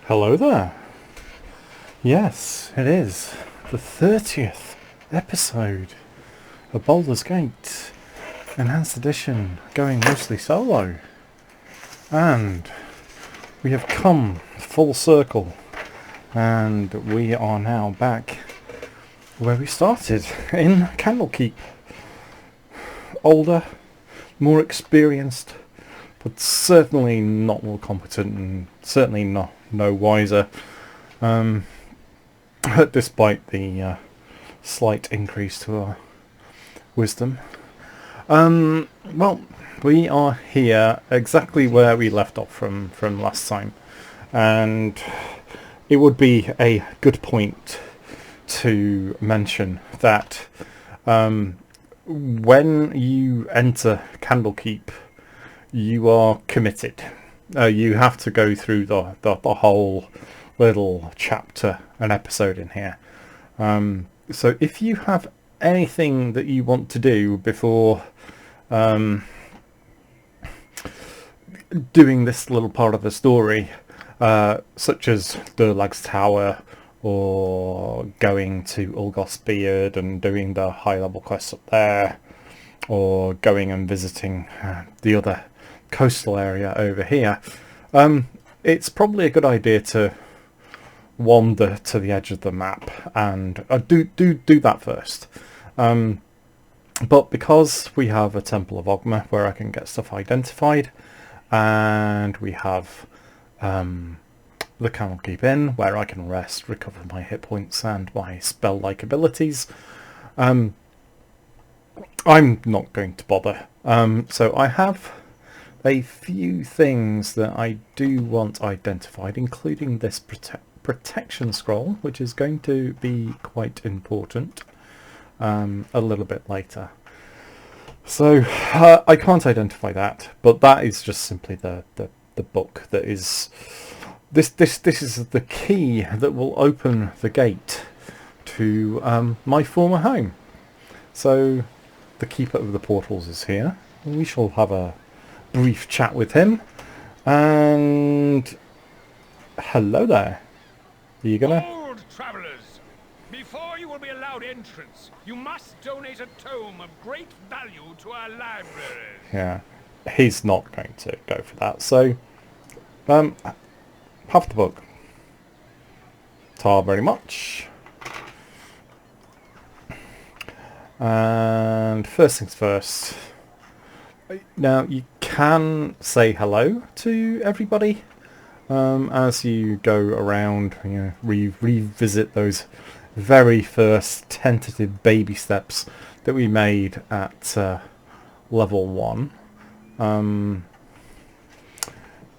Hello there. Yes, it is the 30th episode of Baldur's Gate Enhanced Edition, going mostly solo. And we have come full circle, and we are now back where we started, in Candlekeep. Older, more experienced, but certainly not more competent, and certainly no wiser, despite the slight increase to our wisdom. Well, we are here exactly where we left off from last time, and it would be a good point to mention that when you enter Candlekeep, you are committed. You have to go through the whole little chapter, an episode in here. So if you have anything that you want to do before doing this little part of the story, such as Durlag's Tower, or going to Ulgoth's Beard and doing the high level quests up there, or going and visiting the other coastal area over here, it's probably a good idea to wander to the edge of the map and do that first. But because we have a Temple of Ogma where I can get stuff identified, and we have the Candlekeep Inn where I can rest, recover my hit points and my spell-like abilities, I'm not going to bother. So I have a few things that I do want identified, including this protection scroll, which is going to be quite important a little bit later. So I can't identify that, but that is just simply the book that is... This is the key that will open the gate to my former home. So the Keeper of the Portals is here. We shall have a brief chat with him. And hello there. Are you gonna... Old travellers, before you will be allowed entrance, you must donate a tome of great value to our library. Yeah, he's not going to go for that. So, have the book. Tar very much. And first things first. Now, you can say hello to everybody as you go around, revisit those very first tentative baby steps that we made at level 1.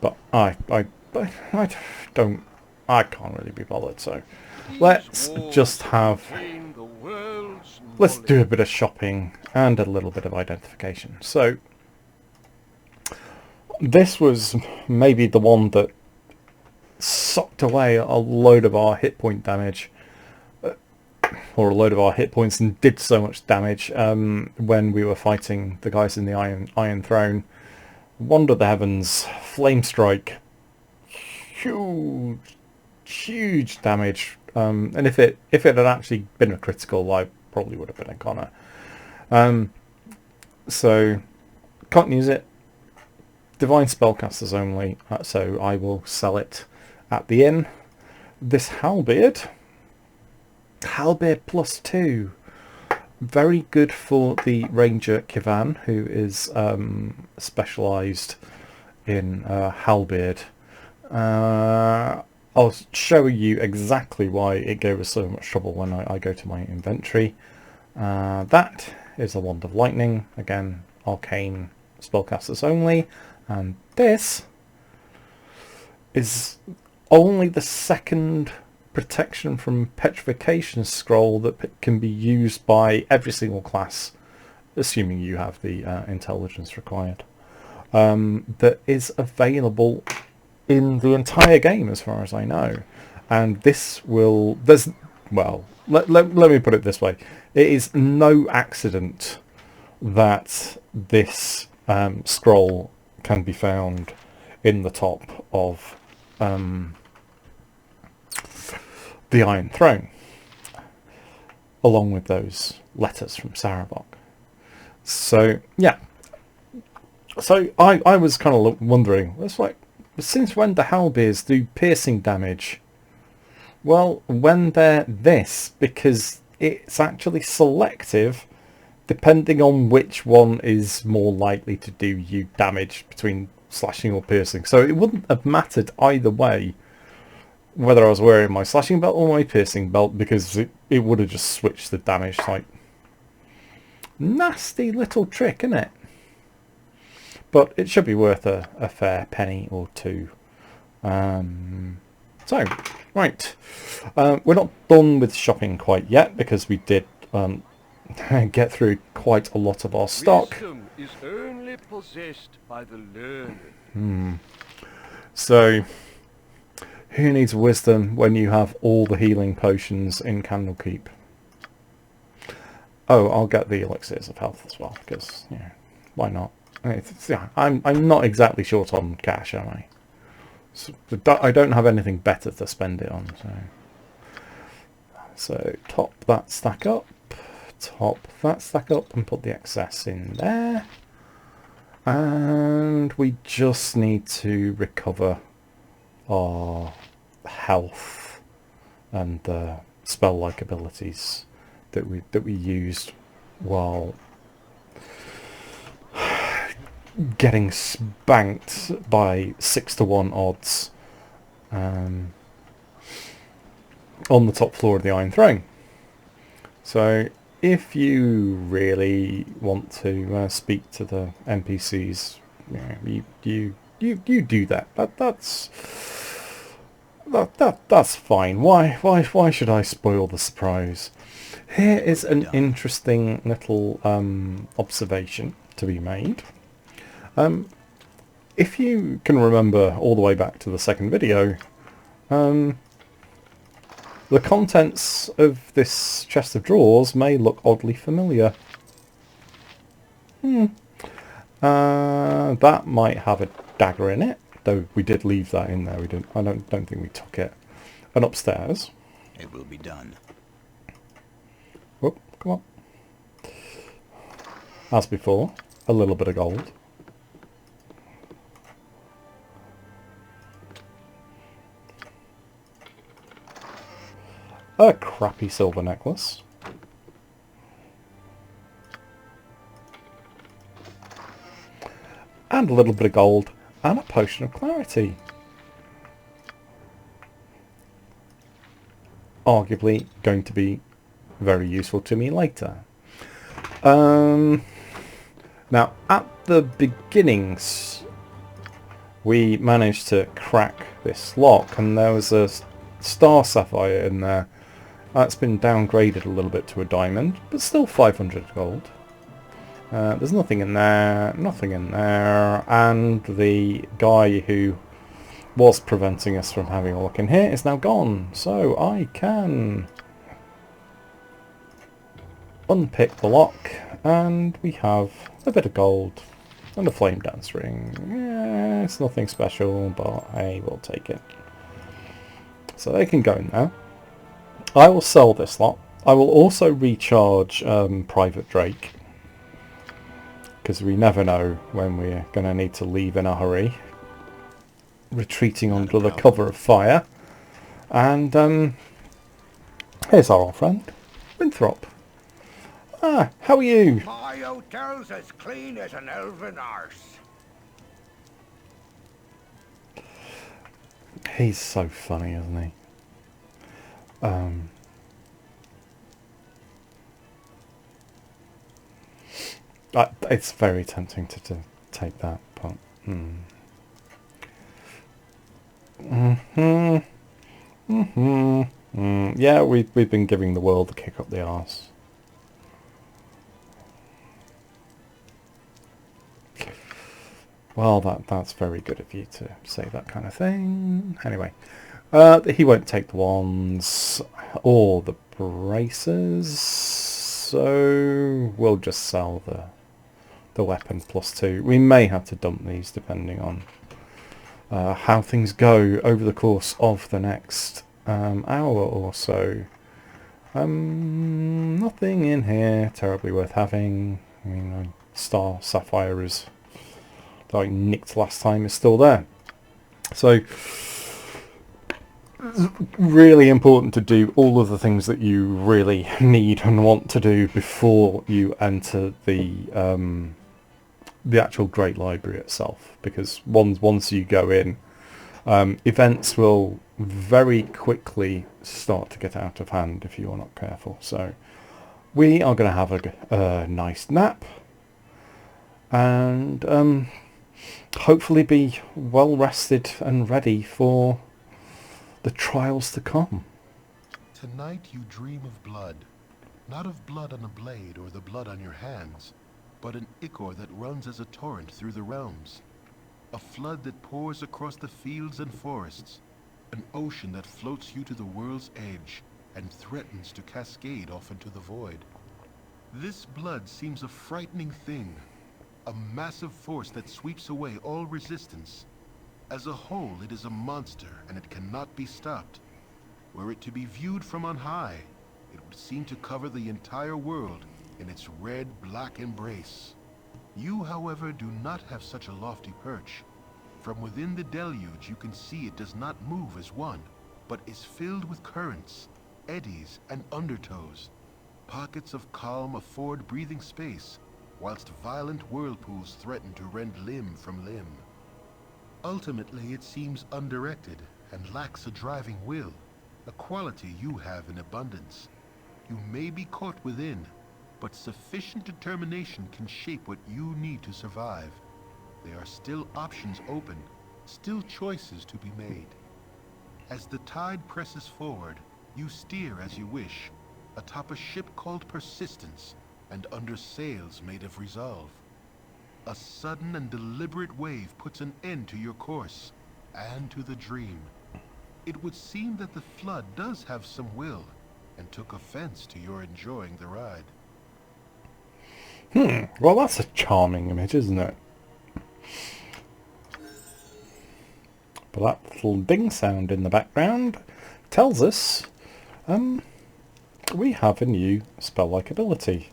But I can't really be bothered, so let's just let's do a bit of shopping and a little bit of identification. So this was maybe the one that sucked away a load of our hit point damage, or a load of our hit points, and did so much damage when we were fighting the guys in the Iron Throne. Wander the Heavens, Flame Strike, huge damage, and if it had actually been a critical, I probably would have been a goner. So can't use it. Divine Spellcasters only, so I will sell it at the inn. This halberd +2, very good for the Ranger Kivan, who is specialised in halberd. I'll show you exactly why it gave us so much trouble when I go to my inventory. That is a Wand of Lightning, again arcane spellcasters only, and this is only the second protection from petrification scroll that can be used by every single class, assuming you have the intelligence required, that is available in the entire game as far as I know. And this will... let me put it this way. It is no accident that this scroll can be found in the top of the Iron Throne, along with those letters from Sarabok. So yeah, so I was kind of wondering, it's like, since when do halberds do piercing damage? Well, when they're this, because it's actually selective depending on which one is more likely to do you damage between slashing or piercing. So it wouldn't have mattered either way whether I was wearing my slashing belt or my piercing belt, because it would have just switched the damage type. Nasty little trick, isn't it? But it should be worth a fair penny or two. So, right. We're not done with shopping quite yet, because we did get through quite a lot of our stock. Wisdom is only possessed by the learned. So, who needs wisdom when you have all the healing potions in Candlekeep? Oh, I'll get the elixirs of health as well, because, yeah, why not? I'm not exactly short on cash, am I? So, I don't have anything better to spend it on. So top that stack up, top that stack up, and put the excess in there. And we just need to recover our health and the spell-like abilities that we used while getting spanked by 6-to-1 odds on the top floor of the Iron Throne. So if you really want to speak to the NPCs, you do that. That's fine. Why should I spoil the surprise? Here is an interesting little observation to be made. If you can remember all the way back to the second video, the contents of this chest of drawers may look oddly familiar. That might have a dagger in it, though we did leave that in there. We didn't. I don't think we took it. And upstairs, It will be done. oh, come on. As before, a little bit of gold. A crappy silver necklace. And a little bit of gold. And a potion of clarity. Arguably going to be very useful to me later. Now, at the beginnings, we managed to crack this lock, and there was a star sapphire in there. That's been downgraded a little bit to a diamond, but still 500 gold. There's nothing in there, and the guy who was preventing us from having a look in here is now gone, so I can unpick the lock, and we have a bit of gold and a flame dance ring. Yeah, it's nothing special, but hey, we'll take it. So they can go in there. I will sell this lot. I will also recharge Private Drake, because we never know when we're going to need to leave in a hurry. Retreating under the cover of fire. And here's our old friend, Winthrop. Ah, how are you? My hotel's as clean as an elven arse. He's so funny, isn't he? It's very tempting to take that, but yeah, we've been giving the world a kick up the arse. Well, that's very good of you to say that kind of thing. Anyway, he won't take the wands or the braces, so we'll just sell the weapon +2. We may have to dump these depending on how things go over the course of the next hour or so. Nothing in here terribly worth having. I mean, Star Sapphire is that I nicked last time is still there. So it's really important to do all of the things that you really need and want to do before you enter the actual Great Library itself, because once you go in, events will very quickly start to get out of hand if you are not careful. So we are going to have a nice nap and hopefully be well rested and ready for the trials to come. Tonight you dream of blood. Not of blood on a blade or the blood on your hands, but an ichor that runs as a torrent through the realms. A flood that pours across the fields and forests. An ocean that floats you to the world's edge and threatens to cascade off into the void. This blood seems a frightening thing. A massive force that sweeps away all resistance. As a whole, it is a monster, and it cannot be stopped. Were it to be viewed from on high, it would seem to cover the entire world in its red-black embrace. You, however, do not have such a lofty perch. From within the deluge, you can see it does not move as one, but is filled with currents, eddies, and undertows. Pockets of calm afford breathing space, whilst violent whirlpools threaten to rend limb from limb. Ultimately, it seems undirected and lacks a driving will, a quality you have in abundance. You may be caught within, but sufficient determination can shape what you need to survive. There are still options open, still choices to be made. As the tide presses forward, you steer as you wish, atop a ship called Persistence, and under sails made of resolve. A sudden and deliberate wave puts an end to your course, and to the dream. It would seem that the flood does have some will, and took offense to your enjoying the ride. Well, that's a charming image, isn't it? But that little ding sound in the background tells us we have a new spell-like ability.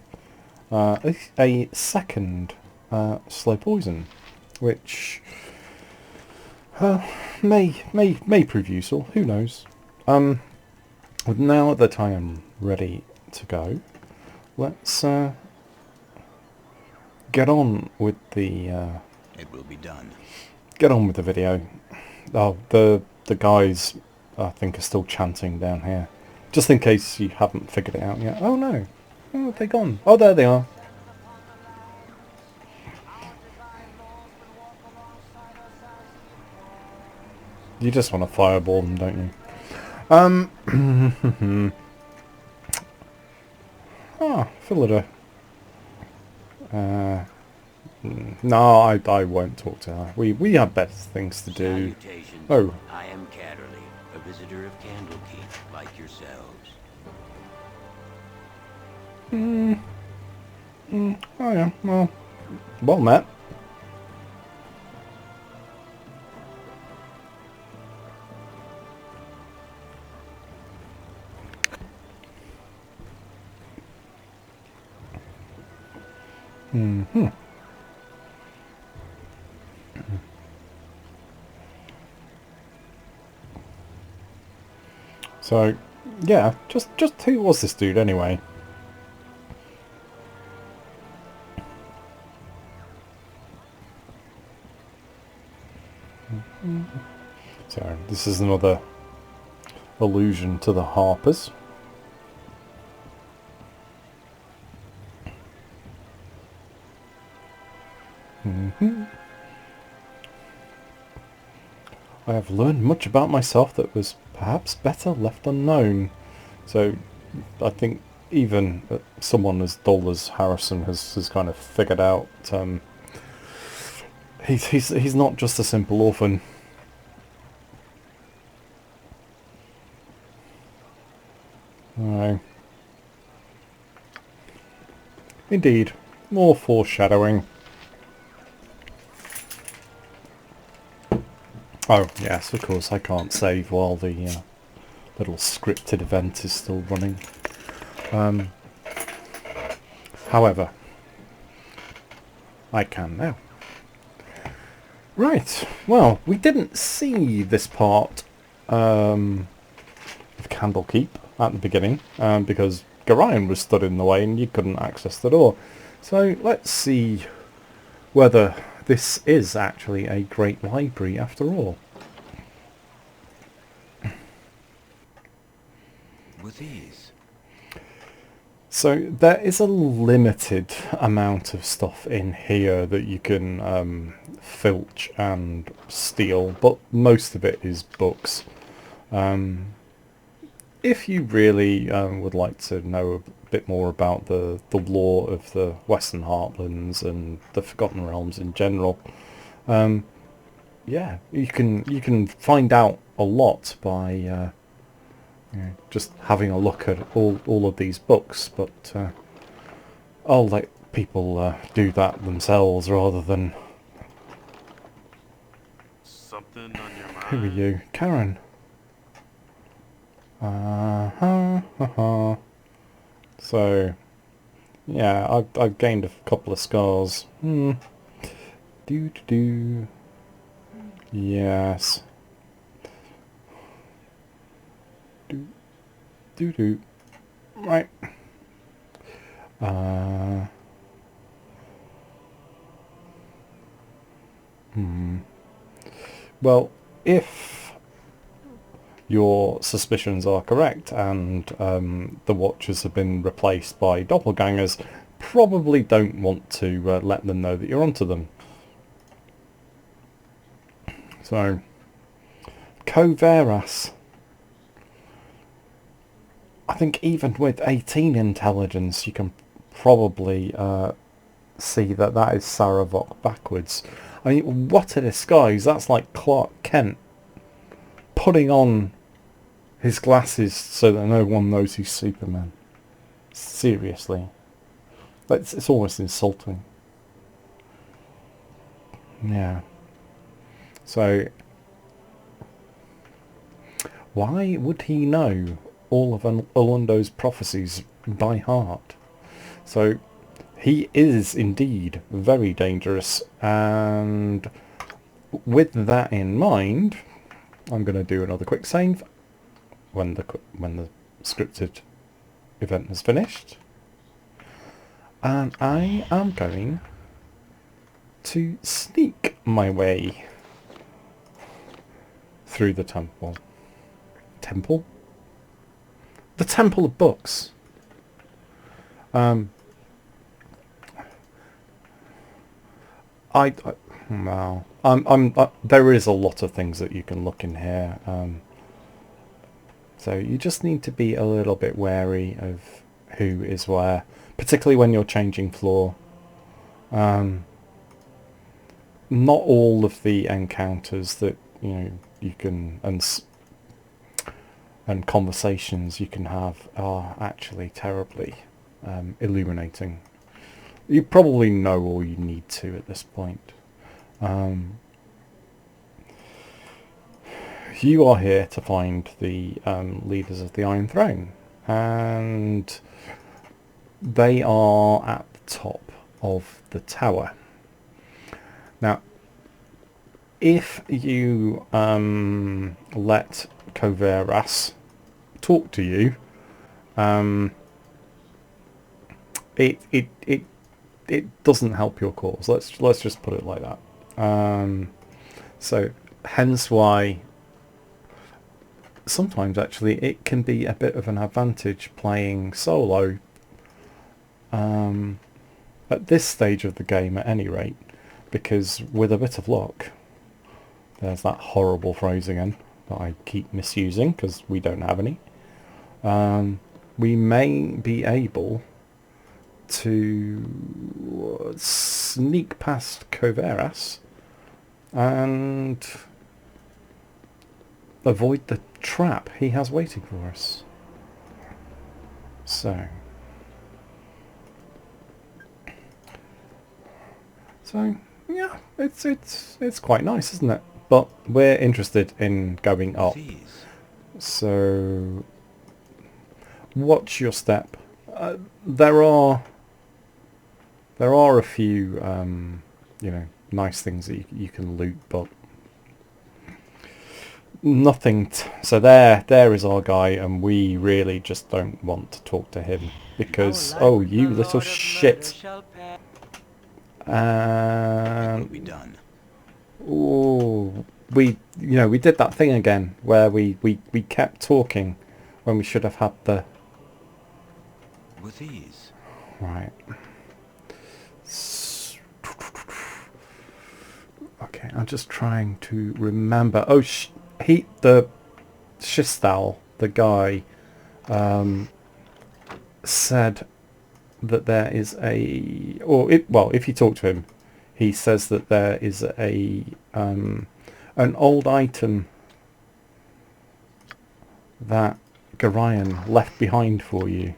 A second slow poison, which may prove useful. Who knows? But now that I am ready to go, let's get on with the It will be done. get on with the video. Oh, the guys I think are still chanting down here, just in case you haven't figured it out yet. Oh no, oh, they're gone. Oh, there they are. You just want to fireball them, don't you? Phillida. No, I won't talk to her. We have better things to do. Salutations. Oh. I am Catterley, a visitor of Candlekeep, like yourselves. Oh yeah, well met. So, yeah, just who was this dude anyway? So, this is another allusion to the Harpers. I have learned much about myself that was perhaps better left unknown. So I think even someone as dull as Harrison has kind of figured out he's not just a simple orphan. No. Indeed, more foreshadowing. Oh, yes, of course, I can't save while the little scripted event is still running. However, I can now. Right, well, we didn't see this part of Candlekeep at the beginning, because Gorion was stood in the way and you couldn't access the door. So let's see whether this is actually a great library after all. With ease. So there is a limited amount of stuff in here that you can filch and steal, but most of it is books. If you really would like to know a bit more about the lore of the Western Heartlands and the Forgotten Realms in general, yeah, you can find out a lot by just having a look at all of these books, but I'll let people do that themselves rather than... Something on your mind? Who are you? Karen? So, yeah, I've gained a couple of scars. Do. Yes. Do. Right. Well, if your suspicions are correct and the Watchers have been replaced by doppelgangers, probably don't want to let them know that you're onto them. So, Coveras. I think even with 18 intelligence, you can probably see that that is Saravok backwards. I mean, what a disguise. That's like Clark Kent putting on his glasses so that no one knows he's Superman. Seriously. It's almost insulting. Yeah. So, why would he know all of Orlando's prophecies by heart? So, he is indeed very dangerous, and with that in mind, I'm going to do another quick save when the scripted event has finished, and I am going to sneak my way through the temple. The Temple of Books. There is a lot of things that you can look in here. So you just need to be a little bit wary of who is where, particularly when you're changing floor. Not all of the encounters that you can and conversations you can have are actually terribly illuminating. You probably know all you need to at this point. You are here to find the leaders of the Iron Throne, and they are at the top of the tower. Now, if you let Coveras talk to you, it doesn't help your cause. Let's just put it like that. So hence why sometimes actually it can be a bit of an advantage playing solo at this stage of the game at any rate, because with a bit of luck, there's that horrible phrase again that I keep misusing because we don't have any, we may be able to sneak past Coveras and avoid the trap he has waiting for us. So yeah, it's quite nice, isn't it? But we're interested in going up. So watch your step. There are a few you know, nice things that you can loot, but nothing. So there is our guy, and we really just don't want to talk to him because oh, you little shit. It will be done. Oh, we did that thing again where we kept talking when we should have had the With ease. right. Okay, I'm just trying to remember. Oh, the Shistal, the guy, said that there is a, well, if you talk to him, he says that there is an old item that Gorion left behind for you,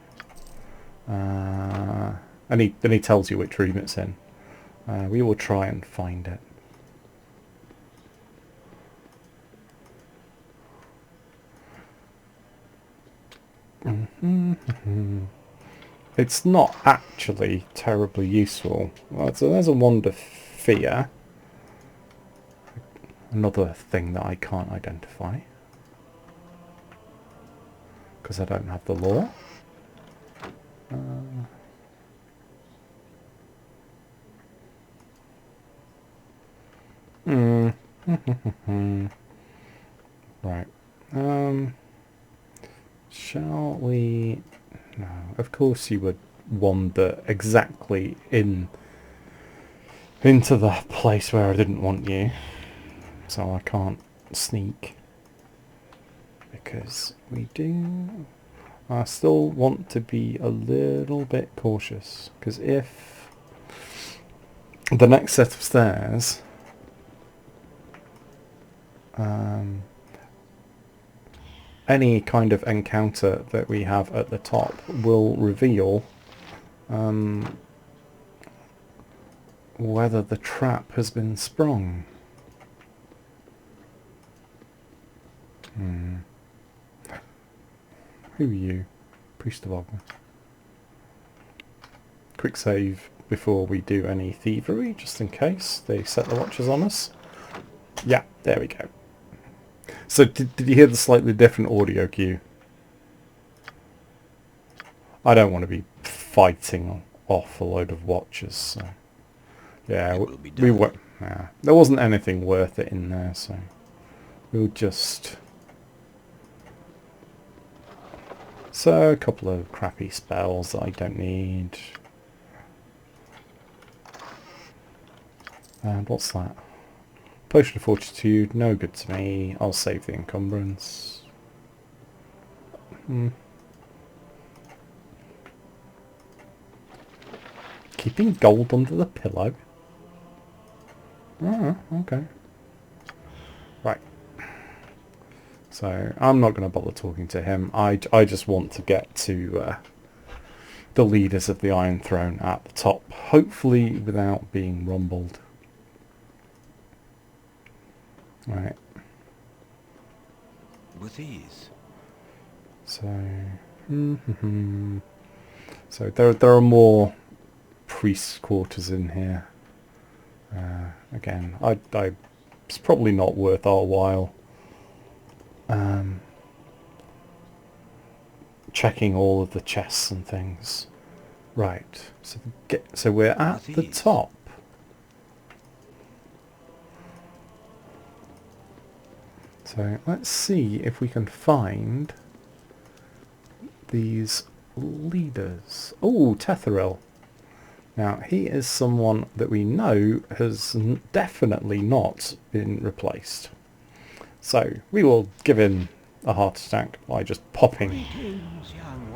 and he tells you which room it's in. We will try and find it. It's not actually terribly useful. Right, so there's a wand of fear. Another thing that I can't identify. Because I don't have the lore. Right. Shall we... No, of course you would wander exactly into the place where I didn't want you. So I can't sneak. Because we do... I still want to be a little bit cautious. Because if the next set of stairs... any kind of encounter that we have at the top will reveal whether the trap has been sprung. Who are you? Priest of Ogre. Quick save before we do any thievery, just in case they set the watches on us. Yeah, there we go. So did you hear the slightly different audio cue? I don't want to be fighting off a load of watches. So. Yeah, we won't. Yeah, there wasn't anything worth it in there, so we'll just... So a couple of crappy spells that I don't need. And what's that? Potion of Fortitude, no good to me. I'll save the encumbrance. Keeping gold under the pillow? Oh, okay. Right. So, I'm not going to bother talking to him. I just want to get to the leaders of the Iron Throne at the top. Hopefully without being rumbled. Right. With ease. So, so there are more priest quarters in here. Again, it's probably not worth our while checking all of the chests and things. Right. So we're at the top. So let's see if we can find these leaders. Oh, Tetheril. Now, he is someone that we know has definitely not been replaced. So, we will give him a heart attack by just popping. Greetings, young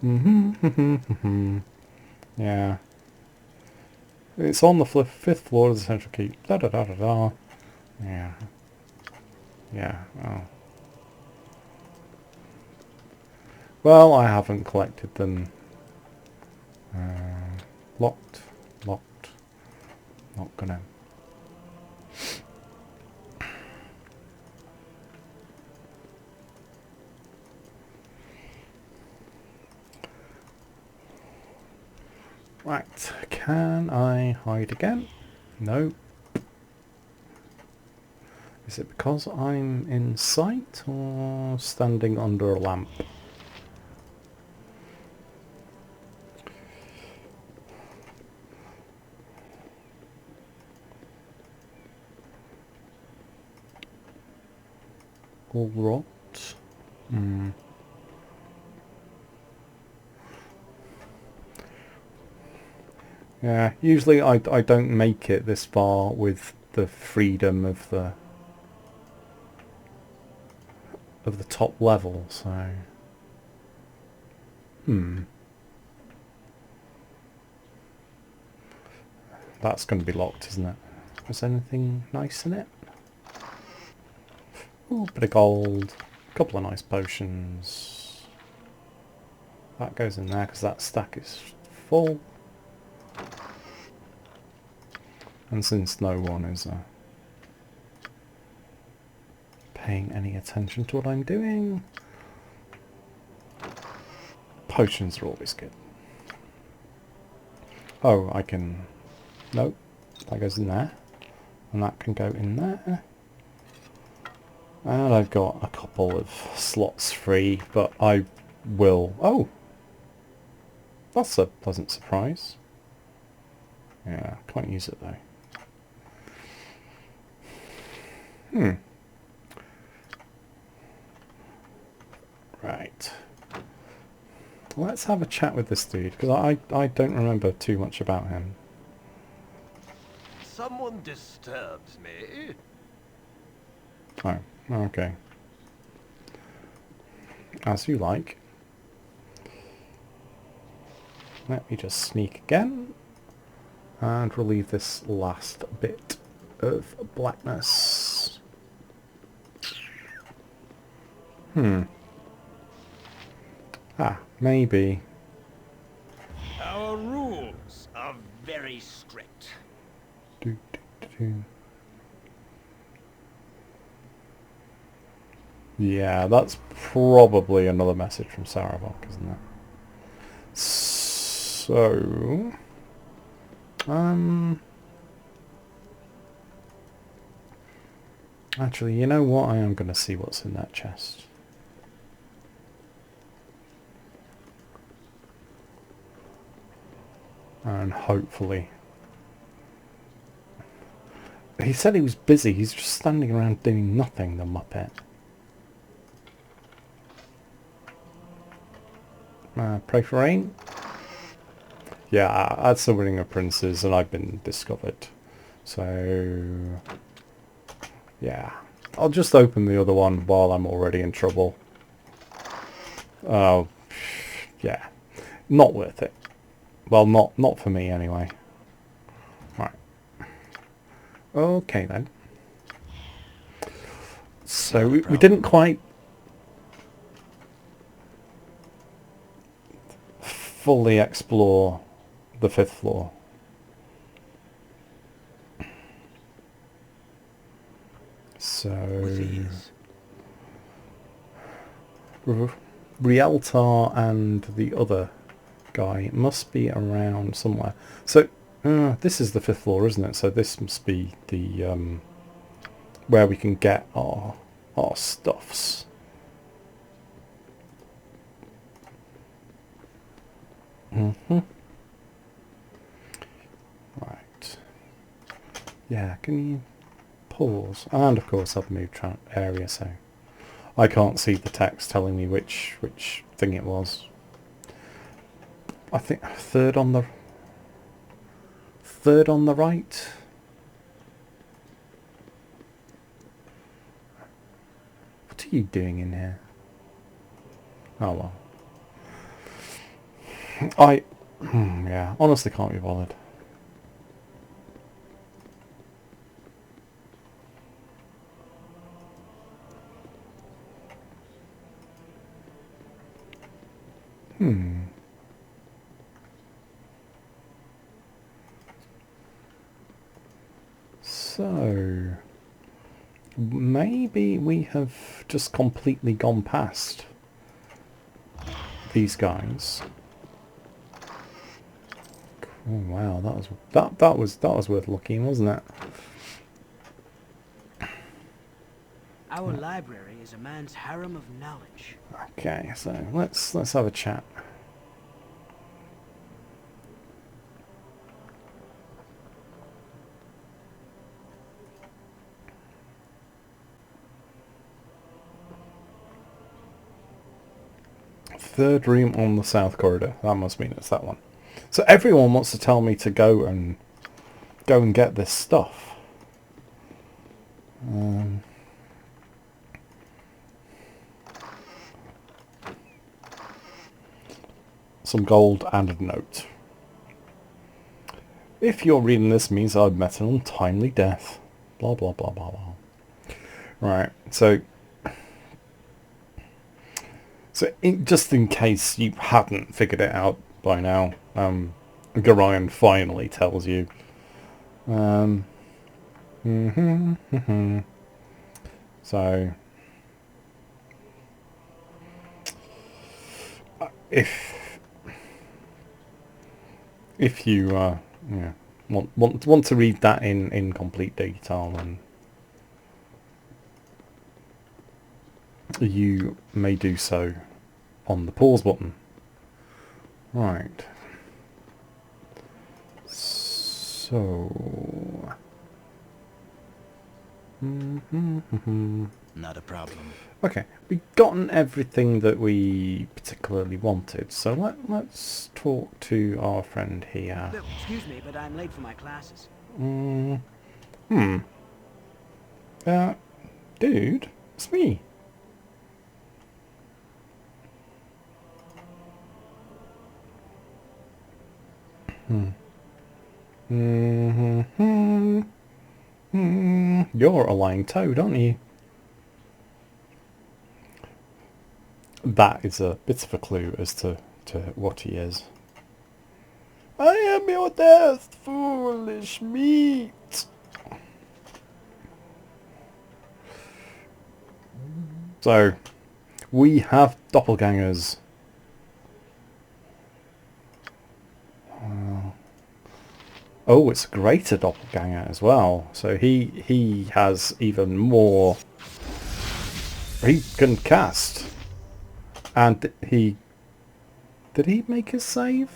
one. Yeah. It's on the 5th floor of the central keep. Da da da da da. Yeah. Yeah. Oh. Well, I haven't collected them. Locked. Not gonna. Right, can I hide again? No. Is it because I'm in sight or standing under a lamp? All rot. Yeah, usually I don't make it this far with the freedom of the top level, so that's going to be locked, isn't it? Is anything nice in it? Ooh, bit of gold, a couple of nice potions. That goes in there because that stack is full. And since no one is paying any attention to what I'm doing, potions are always good. Oh, I can... Nope, that goes in there. And that can go in there. And I've got a couple of slots free, but I will... Oh! That's a pleasant surprise. Yeah, can't use it though. Right. Let's have a chat with this dude, because I don't remember too much about him. Someone disturbs me. Oh, okay. As you like. Let me just sneak again and relieve this last bit of blackness. Maybe. Our rules are very strict. Yeah, that's probably another message from Saravok, isn't it? So... Actually, you know what? I am going to see what's in that chest. And hopefully... He said he was busy. He's just standing around doing nothing, the Muppet. Pray for rain? Yeah, that's the Winning of Princes, and I've been discovered. So... yeah. I'll just open the other one while I'm already in trouble. Oh, yeah. Not worth it. Well, not for me anyway. Right. Okay then. So we didn't quite fully explore the 5th floor. So Rialtar and the other guy must be around somewhere. So this is the 5th floor, isn't it? So this must be the where we can get our stuffs. Right. Yeah, can you pause? And of course I've moved area, so I can't see the text telling me which thing it was. I think third on the right. What are you doing in here? Oh well. Yeah, honestly can't be bothered. So, maybe we have just completely gone past these guys. Oh wow, that was worth looking, wasn't it? Our library is a man's harem of knowledge. Okay, so let's have a chat. Third room on the south corridor. That must mean it's that one. So everyone wants to tell me to go and get this stuff. Some gold and a note. If you're reading this, means I've met an untimely death. Blah blah blah blah blah. Right, so just in case you hadn't figured it out by now, Gorion finally tells you. So if you yeah, want to read that in complete detail, then you may do so on the pause button. Right. So Not a problem. okay, we've gotten everything that we particularly wanted, so let's talk to our friend here. Look, excuse me, but I'm late for my classes. Dude, it's me. You're a lying toad, aren't you? That is a bit of a clue as to what he is. I am your death, foolish meat. So, we have doppelgangers. Oh, it's a greater doppelganger as well. So he has even more. He can cast. And did he make a save?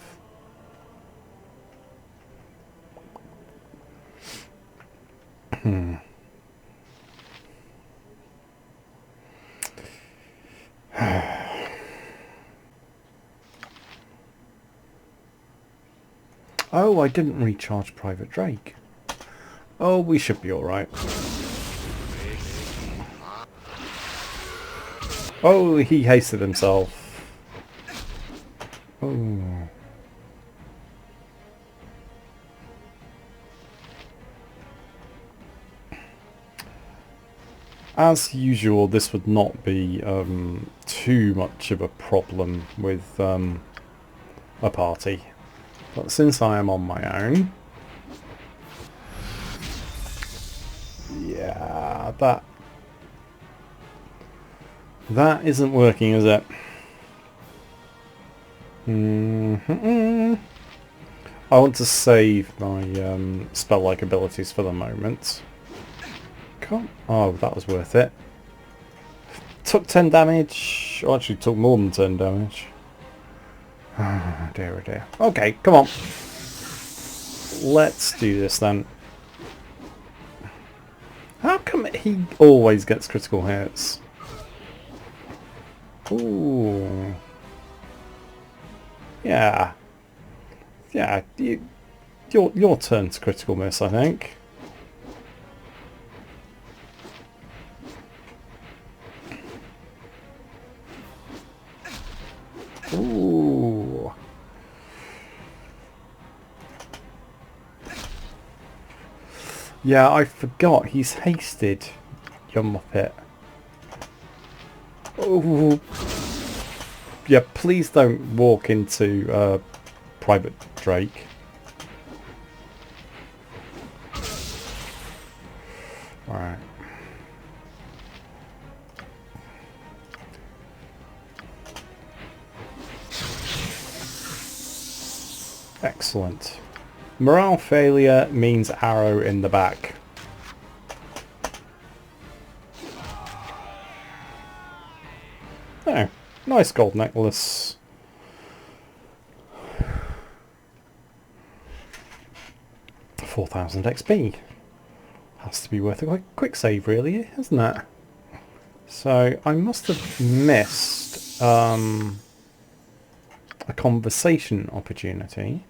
Oh, I didn't recharge Private Drake. Oh, we should be alright. Oh, he hasted himself. Oh. As usual, this would not be too much of a problem with a party. But since I am on my own... Yeah, that isn't working, is it? I want to save my spell-like abilities for the moment. Oh, that was worth it. Took 10 damage. Oh, actually took more than 10 damage. Oh dear, oh dear. Okay, come on. Let's do this then. How come he always gets critical hits? Ooh. Yeah. Yeah, your turn to critical miss, I think. Ooh. Yeah, I forgot. He's hasted. You muppet. Oh. Yeah, please don't walk into Private Drake. Alright. Excellent. Morale failure means arrow in the back. Oh, nice gold necklace. $4,000 XP. Has to be worth a quick save, really, isn't it? So I must have missed a conversation opportunity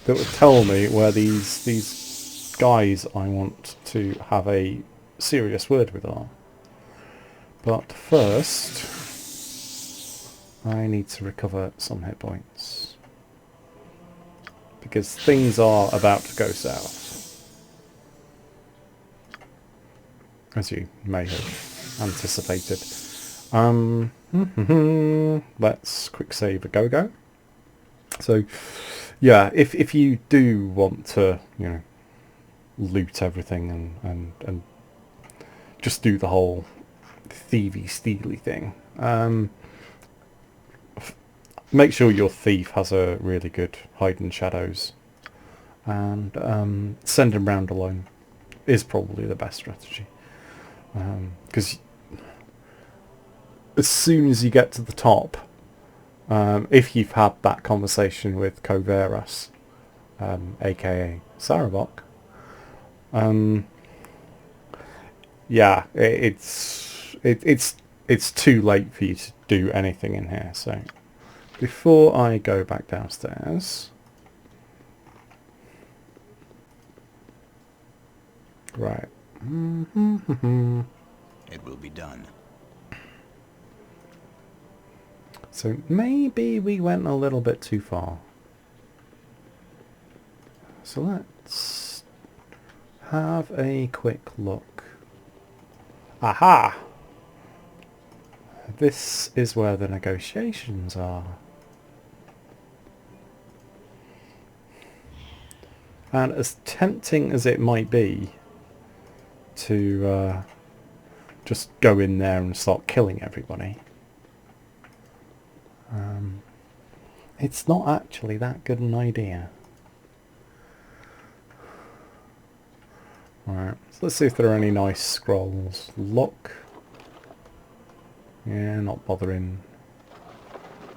that would tell me where these guys I want to have a serious word with are. But first, I need to recover some hit points, because things are about to go south, as you may have anticipated. Let's quick save a go. So, yeah, if you do want to, you know, loot everything and just do the whole thievy steely thing, make sure your thief has a really good hide in shadows, and send him round alone is probably the best strategy, because as soon as you get to the top, if you've had that conversation with Koveras, aka Sarabok, yeah, it's too late for you to do anything in here. So before I go back downstairs, right. It will be done. So maybe we went a little bit too far. So let's have a quick look. Aha! This is where the negotiations are. And as tempting as it might be to just go in there and start killing everybody, it's not actually that good an idea. Alright, so let's see if there are any nice scrolls. Look. Yeah, not bothering.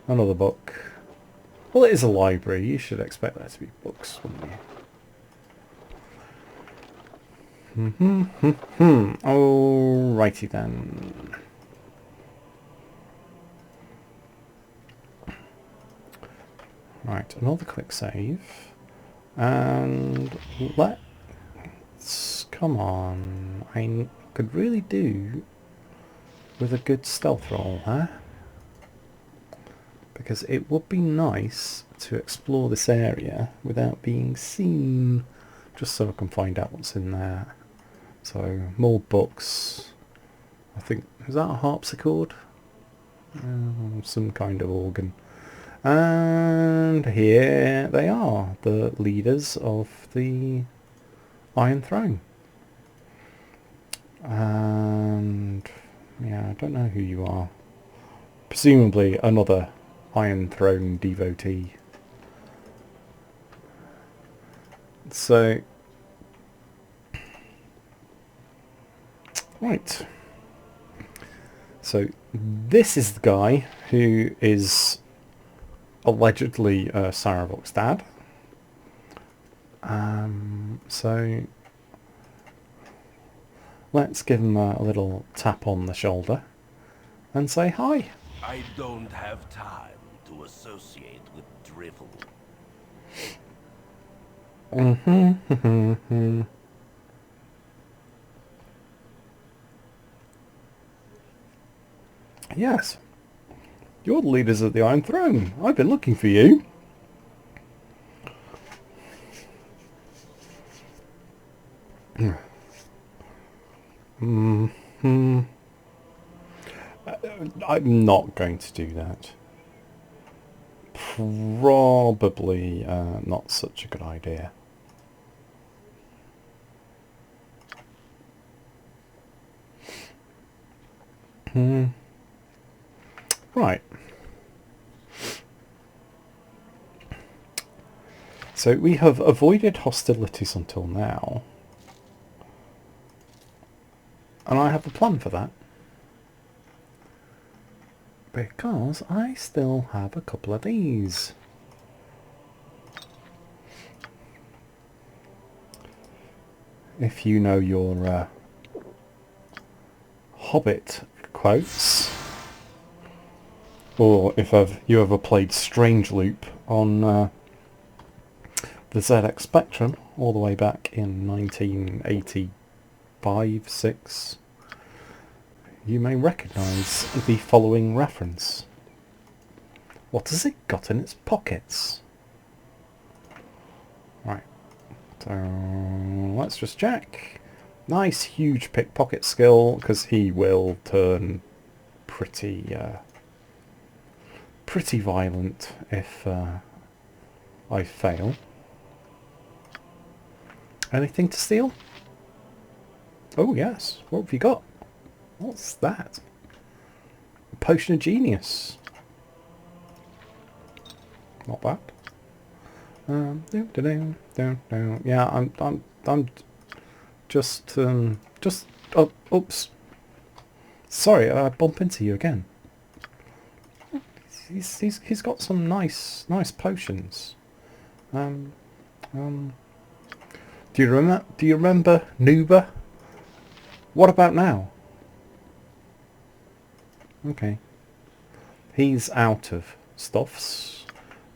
Another book. Well, it is a library. You should expect there to be books, wouldn't you? Alrighty then. Right, another quick save. And let's... come on. I could really do with a good stealth roll, huh? Because it would be nice to explore this area without being seen, just so I can find out what's in there. So, more books. I think, is that a harpsichord? Some kind of organ. And here they are, the leaders of the Iron Throne. And yeah, I don't know who you are. Presumably another Iron Throne devotee. So, right. So this is the guy who is allegedly Sarabok's dad. So let's give him a little tap on the shoulder and say hi. I don't have time to associate with drivel. Yes. You're the leaders of the Iron Throne. I've been looking for you. I'm not going to do that. Probably not such a good idea. Right. So we have avoided hostilities until now. And I have a plan for that. Because I still have a couple of these. If you know your Hobbit quotes, or if you ever played Strange Loop on the ZX Spectrum all the way back in 1985-6, you may recognise the following reference. What has it got in its pockets? Right, so let's just check. Nice huge pickpocket skill, because he will turn pretty pretty violent if I fail. Anything to steal? Oh yes, what have you got? What's that? A potion of genius. Not bad. Yeah, I'm just oh, oops. Sorry, I bump into you again. He's got some nice potions. Do you remember Nuba? What about now? Okay. He's out of stuffs.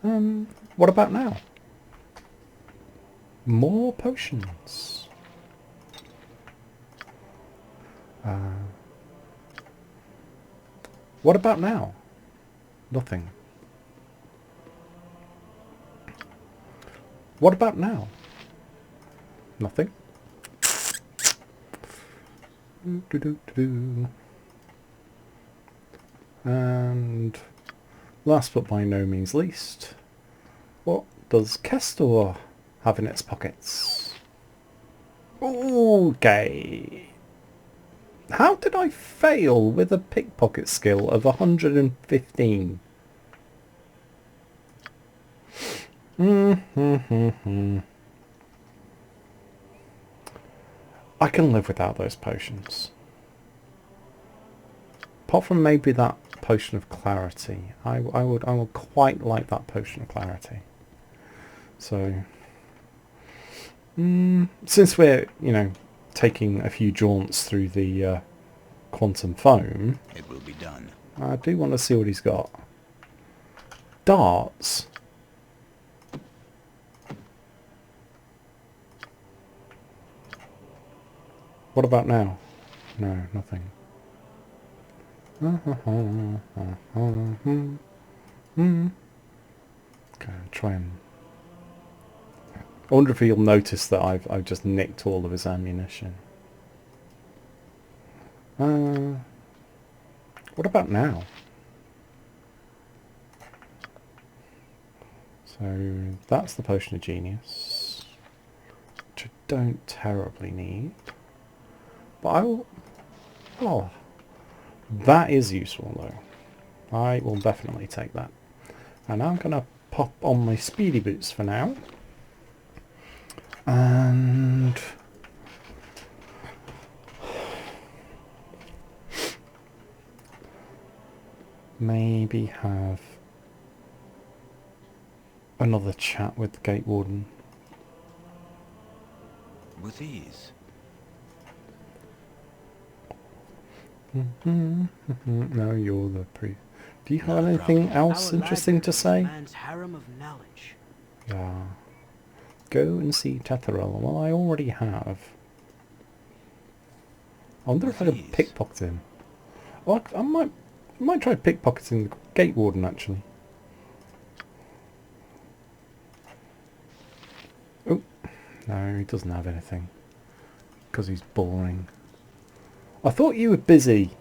What about now? More potions. What about now? Nothing. What about now? Nothing. And last but by no means least, what does Kestor have in its pockets? Okay. How did I fail with a pickpocket skill of 115? I can live without those potions. Apart from maybe that potion of clarity. I would quite like that potion of clarity. So since we're, taking a few jaunts through the quantum foam, It will be done. I do want to see what he's got. Darts. What about now? No, nothing. Okay, try and... I wonder if he'll notice that I've just nicked all of his ammunition. What about now? So that's the potion of genius, which I don't terribly need. But I will... Oh, that is useful though. I will definitely take that. And I'm going to pop on my speedy boots for now. And maybe have another chat with the gate warden. With ease. No, you're the priest. Do you have Not a anything problem. else interesting to say? Man's harem of knowledge. Yeah. Go and see Tetherel. Well, I already have. I wonder if I could pickpocket him. Well, I might try pickpocketing the gate warden actually. Oh, no, he doesn't have anything. Because he's boring. I thought you were busy.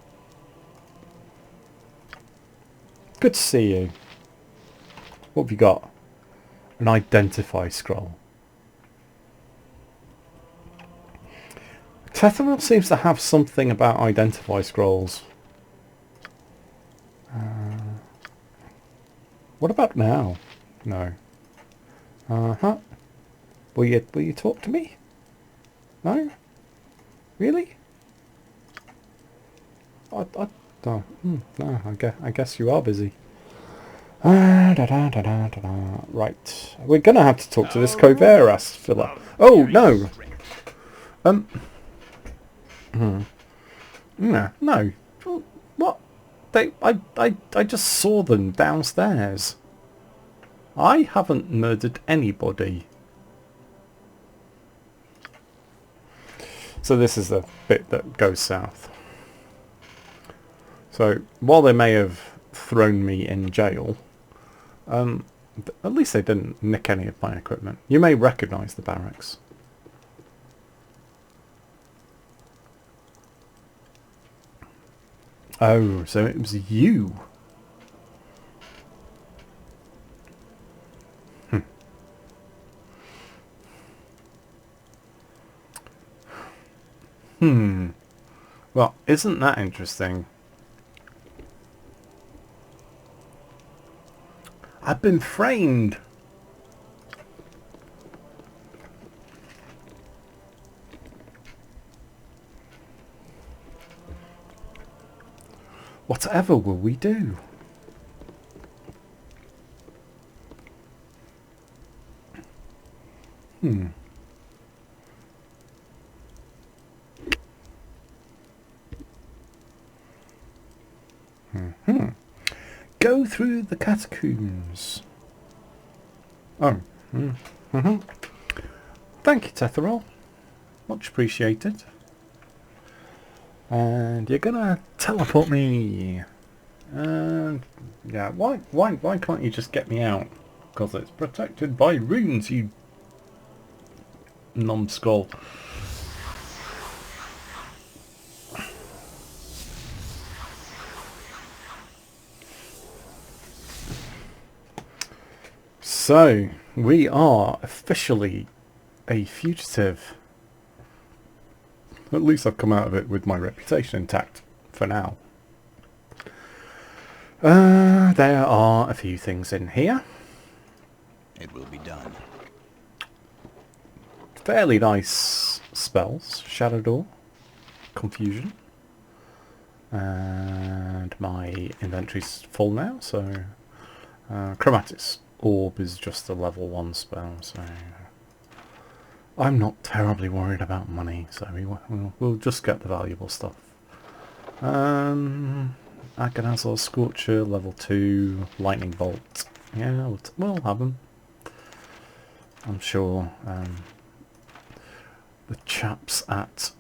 Good to see you. What have you got? An identify scroll. Tetherel seems to have something about identify scrolls. What about now? No. Will you talk to me? No? Really? Oh, no, I guess you are busy. Right. We're gonna have to talk to this Coveras fella. Oh, no! No. What? I just saw them downstairs. I haven't murdered anybody. So this is the bit that goes south. So while they may have thrown me in jail, at least they didn't nick any of my equipment. You may recognise the barracks. Oh, so it was you. Well, isn't that interesting? I've been framed. Whatever will we do? Go through the catacombs. Oh. Thank you, Tetherol. Much appreciated. And you're gonna teleport me. And yeah, why can't you just get me out? Because it's protected by runes, you numbskull. So, we are officially a fugitive. At least I've come out of it with my reputation intact, for now. There are a few things in here. It will be done. Fairly nice spells. Shadow Door, Confusion. And my inventory's full now, so... Chromatics Orb is just a level 1 spell, so... I'm not terribly worried about money, so we'll just get the valuable stuff. Agonazor Scorcher, level 2, Lightning Bolt. Yeah, we'll have them. I'm sure the chaps at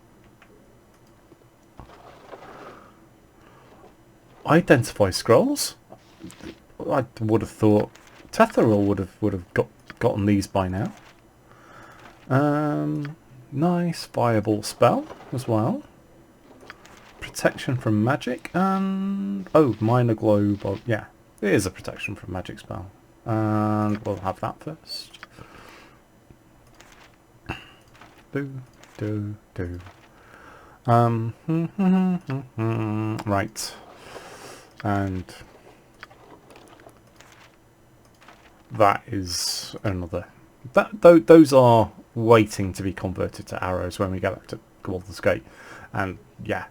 Identify Scrolls, I would have thought Tetheril would have gotten these by now. Nice viable spell as well. Protection from magic and minor globe. Oh, yeah, it is a protection from magic spell, and we'll have that first. Right, and that is another. Those are waiting to be converted to arrows when we get back to Baldur's Gate, and yeah,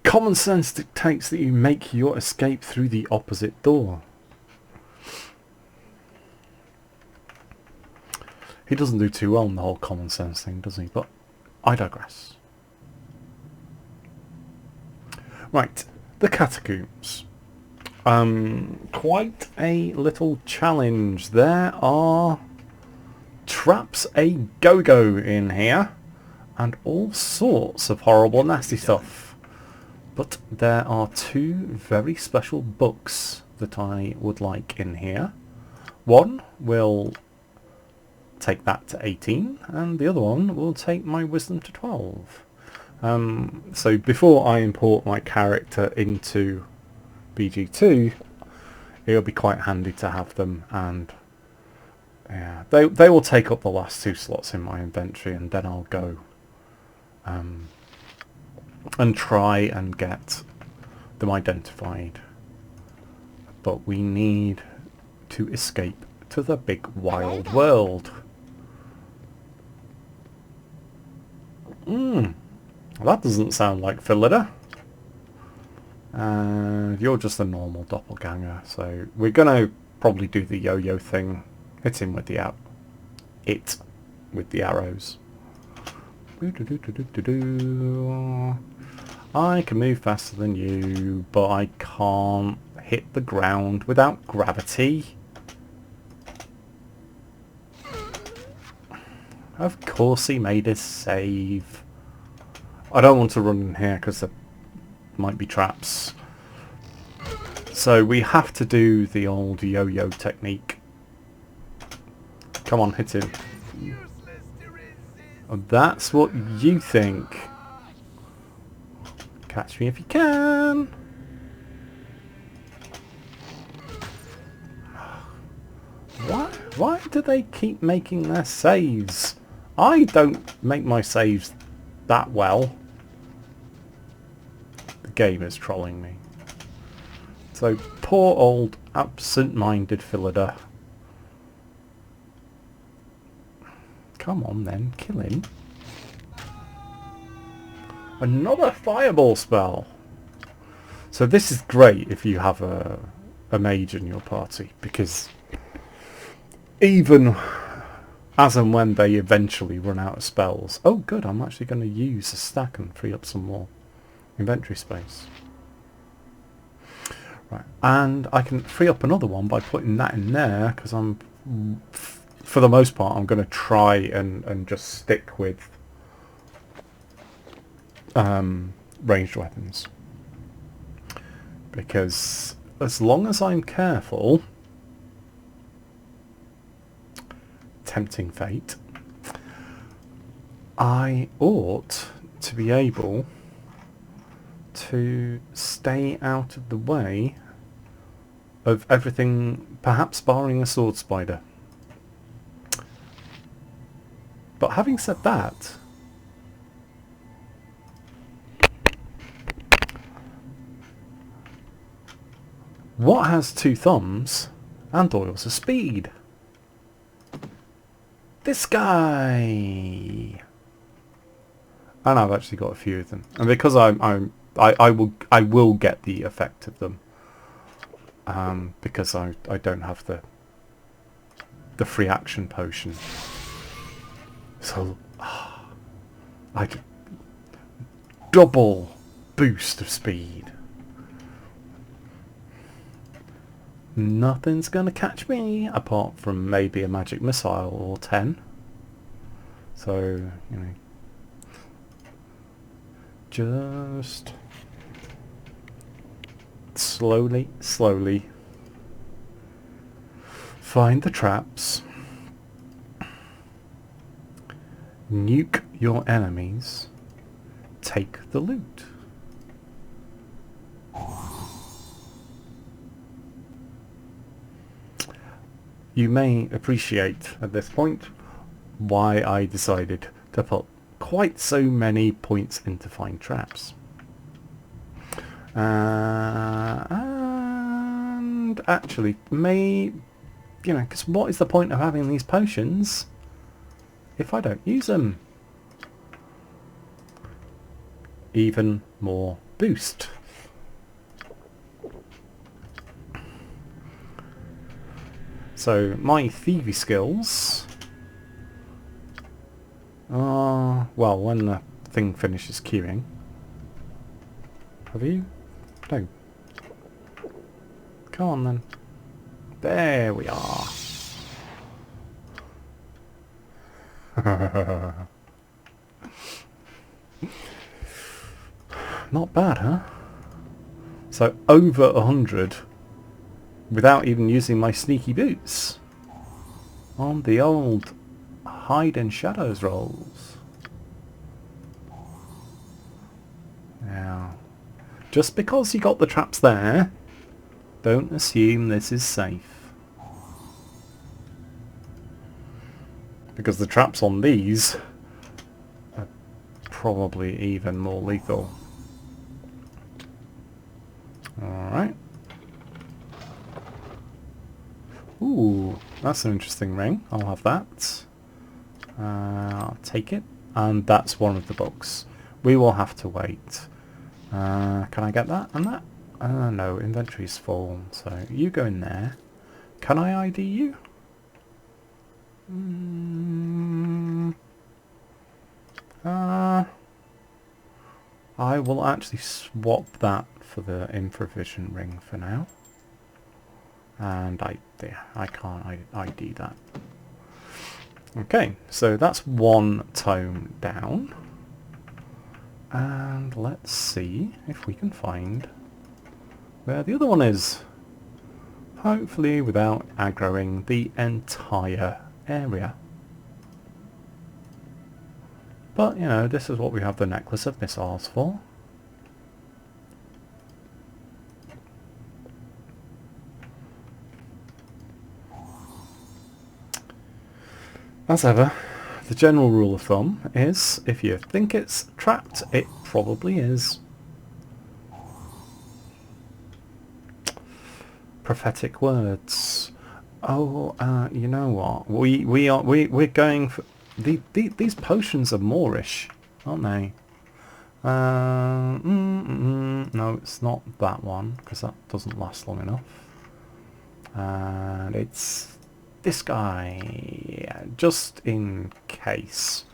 common sense dictates that you make your escape through the opposite door. He doesn't do too well in the whole common sense thing, does he? But I digress. Right, the catacombs. Quite a little challenge. There are traps a go-go in here, and all sorts of horrible, nasty stuff. But there are two very special books that I would like in here. One will take that to 18, and the other one will take my wisdom to 12. So before I import my character into BG2, it'll be quite handy to have them, and yeah, they will take up the last 2 slots in my inventory, and then I'll go and try and get them identified. But we need to escape to the big wild world. That doesn't sound like Philida. And you're just a normal doppelganger, so we're gonna probably do the yo-yo thing. Hit him with the arrows. I can move faster than you, but I can't hit the ground without gravity. Of course he made a save. I don't want to run in here because there might be traps. So we have to do the old yo-yo technique. Come on, hit him. Oh, that's what you think. Catch me if you can. Why do they keep making their saves? I don't make my saves that well. The game is trolling me. So poor old absent-minded Philida. Come on then, kill him. Another fireball spell. So this is great if you have a mage in your party, because even as and when they eventually run out of spells... Oh good, I'm actually going to use a stack and free up some more inventory space. Right, and I can free up another one by putting that in there, because I'm... For the most part, I'm going to try and just stick with ranged weapons. Because as long as I'm careful... Tempting fate, I ought to be able to stay out of the way of everything, perhaps barring a sword spider. But having said that, what has two thumbs and oils of speed? This guy! And I've actually got a few of them. And because I will get the effect of them. Because I don't have the free action potion. So I double boost of speed. Nothing's gonna catch me apart from maybe a magic missile or 10. So, you know, just slowly find the traps, nuke your enemies, take the loot. You may appreciate at this point why I decided to put quite so many points into find traps. And actually, because what is the point of having these potions if I don't use them? Even more boost. So my thievy skills are, well, when the thing finishes queuing. Have you? No. Come on then. There we are. Not bad, huh? So over 100 without even using my sneaky boots on the old hide and shadows rolls. Now, just because you got the traps there, don't assume this is safe. Because the traps on these are probably even more lethal. Alright. Ooh, that's an interesting ring. I'll have that. I'll take it. And that's one of the books. We will have to wait. Can I get that and that? No, inventory's full. So you go in there. Can I ID you? I will actually swap that for the infravision ring for now. And I can't ID that. Okay, so that's one tome down. And let's see if we can find where the other one is. Hopefully without aggroing the entire area. But, you know, this is what we have the Necklace of Missiles for. As ever, the general rule of thumb is, if you think it's trapped, it probably is. Prophetic words. Oh, you know what? We're going for these potions are Moorish, aren't they? No, it's not that one because that doesn't last long enough. And it's this guy, just in case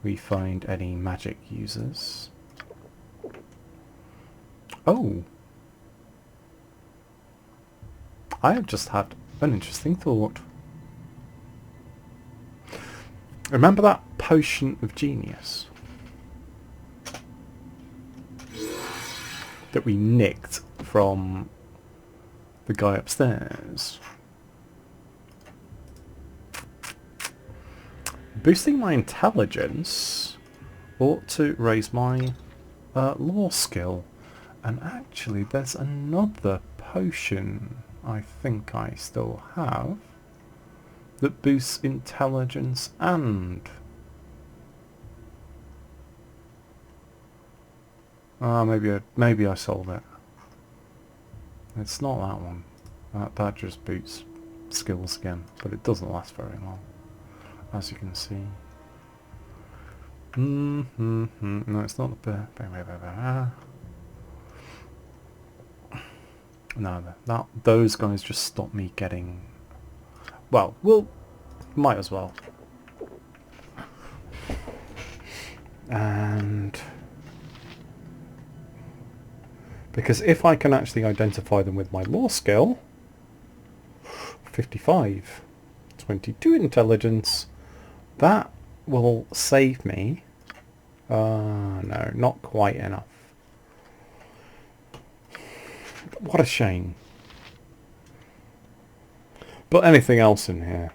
we find any magic users. Oh. I have just had an interesting thought. Remember that potion of genius that we nicked from the guy upstairs? Boosting my intelligence ought to raise my law skill. And actually there's another potion I think I still have that boosts intelligence and... maybe I sold it. It's not that one. That just boosts skills again, but it doesn't last very long, as you can see. No, it's not the... No, those guys just stop me getting... Well, might as well. And... because if I can actually identify them with my law skill... 55. 22 intelligence. That will save me... no, not quite enough. What a shame. But anything else in here?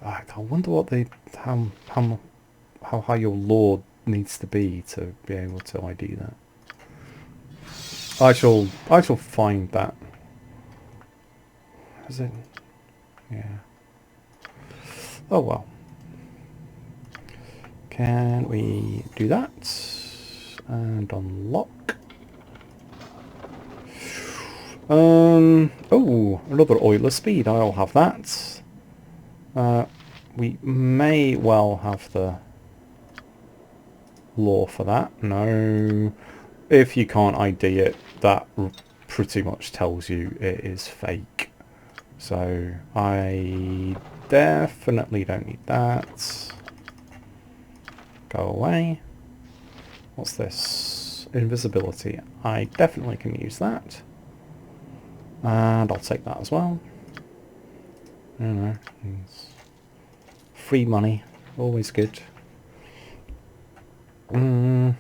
I wonder what how high your law needs to be able to ID that. I shall find that. Is it? Yeah. Oh well. Can we do that? And unlock. Oh, another oiler speed. I'll have that. We may well have the law for that. No. If you can't ID it, that pretty much tells you it is fake. So I definitely don't need that. Go away. What's this? Invisibility. I definitely can use that. And I'll take that as well. I don't know. It's free money. Always good. And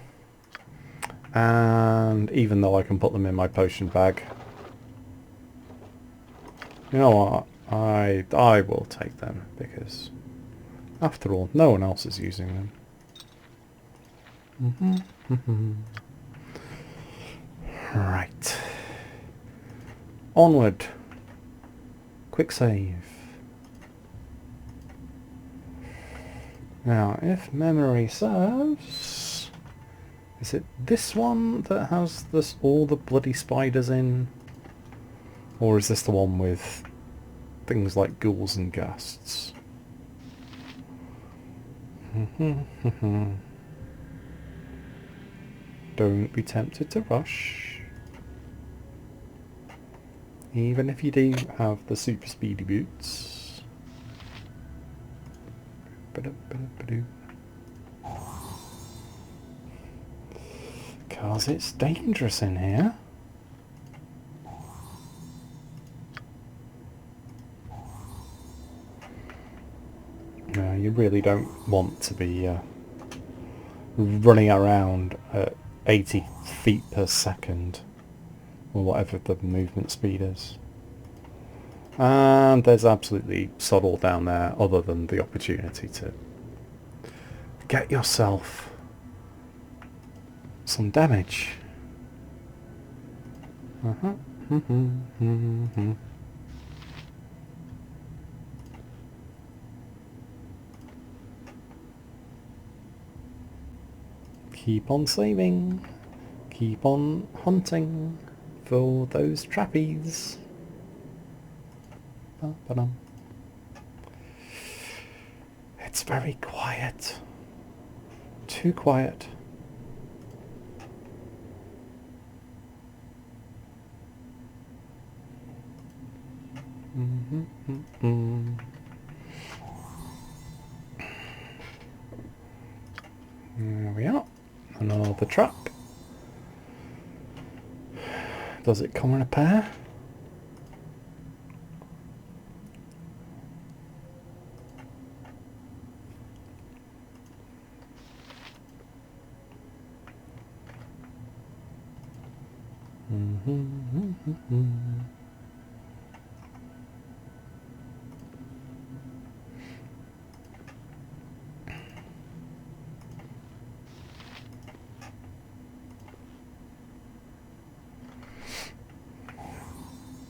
even though I can put them in my potion bag, you know what? I will take them because, after all, no one else is using them. Right. Onward. Quick save. Now, if memory serves, is it this one that has all the bloody spiders in? Or is this the one with things like ghouls and ghasts. Don't be tempted to rush. Even if you do have the super speedy boots. Because it's dangerous in here. No, you really don't want to be running around at 80 feet per second, or whatever the movement speed is. And there's absolutely sod all down there other than the opportunity to get yourself some damage. Keep on saving. Keep on hunting for those trappies. Ba-ba-dum. It's very quiet. Too quiet. There we are. Another trap. Does it come in a pair?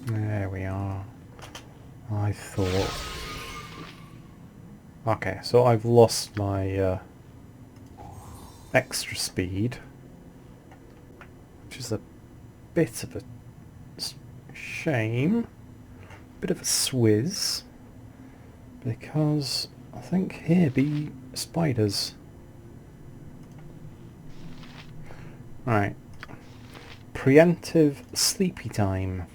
There we are. I thought... Okay, so I've lost my extra speed, which is a bit of a shame, bit of a swizz, because I think here be spiders. Right, preemptive sleepy time.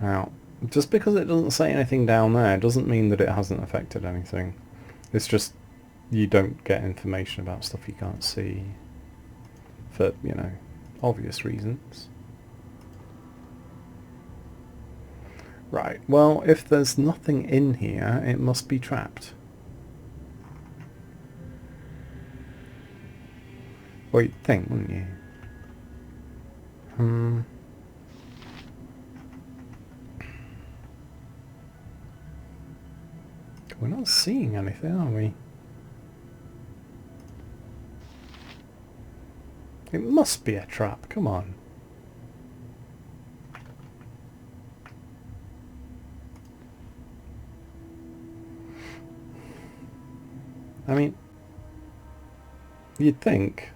Now, just because it doesn't say anything down there doesn't mean that it hasn't affected anything. It's just you don't get information about stuff you can't see for, you know, obvious reasons. Right, well, if there's nothing in here, it must be trapped. Well, you'd think, wouldn't you? We're not seeing anything, are we? It must be a trap, come on. I mean, you'd think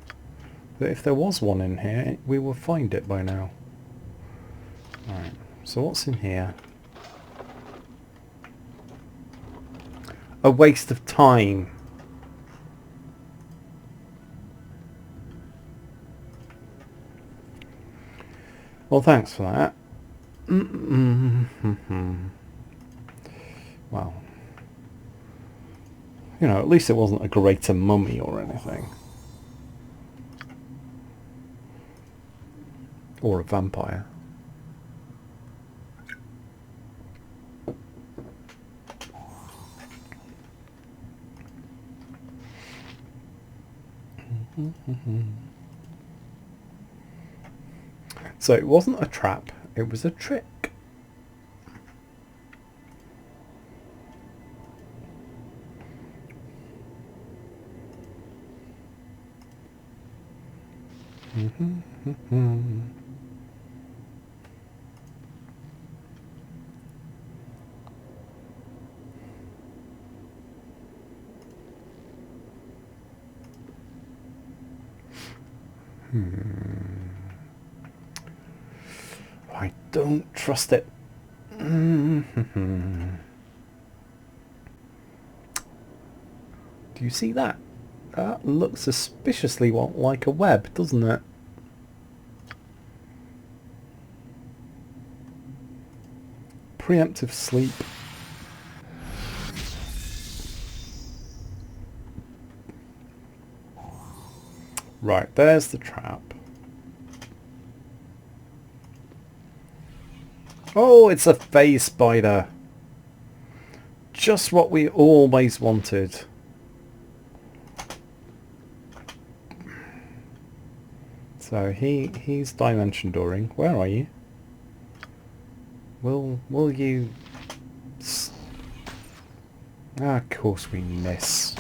that if there was one in here, we would find it by now. Alright, so what's in here? A waste of time. Well, thanks for that. Well, you know, at least it wasn't a greater mummy or anything. Or a vampire. So it wasn't a trap, it was a trick. don't trust it. Do you see that? That looks suspiciously like a web, doesn't it? Preemptive sleep. Right, there's the trap. Oh, it's a phase spider. Just what we always wanted. So he's dimension dooring. Where are you? Will you? Of course we miss.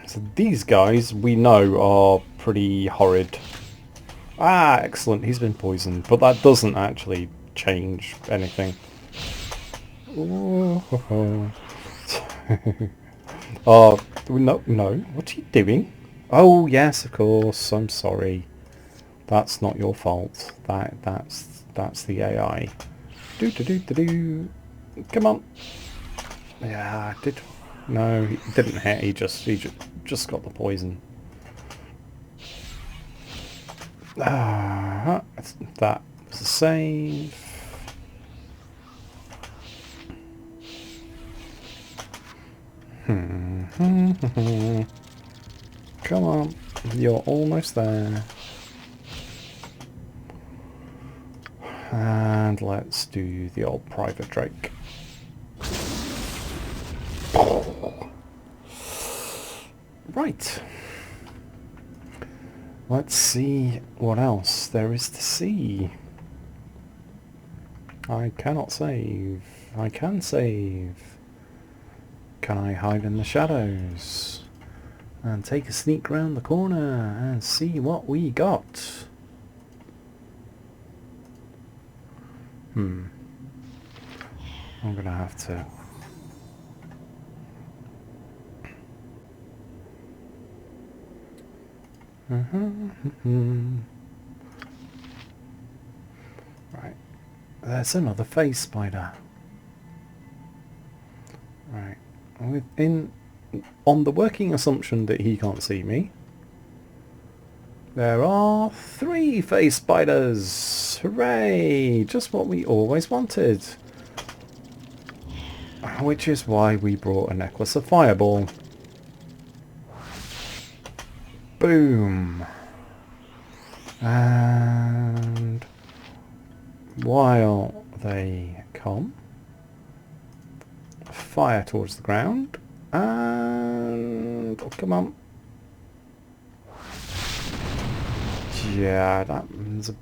So these guys we know are pretty horrid. Ah, excellent. He's been poisoned, but that doesn't actually change anything. Oh, no. What are you doing? Oh, yes, of course. I'm sorry. That's not your fault. That's the AI. Do. Come on. Yeah, did. No, he didn't hit. He just got the poison. That was a save. Come on, you're almost there. And let's do the old Private Drake. Right. Let's see what else there is to see. I cannot save. I can save. Can I hide in the shadows? And take a sneak round the corner and see what we got. I'm gonna have to... Right. There's another phase spider. Right. On the working assumption that he can't see me, there are 3 phase spiders. Hooray! Just what we always wanted. Which is why we brought a necklace of fireball. Boom. And while they come, fire towards the ground. And oh, come on. Yeah, that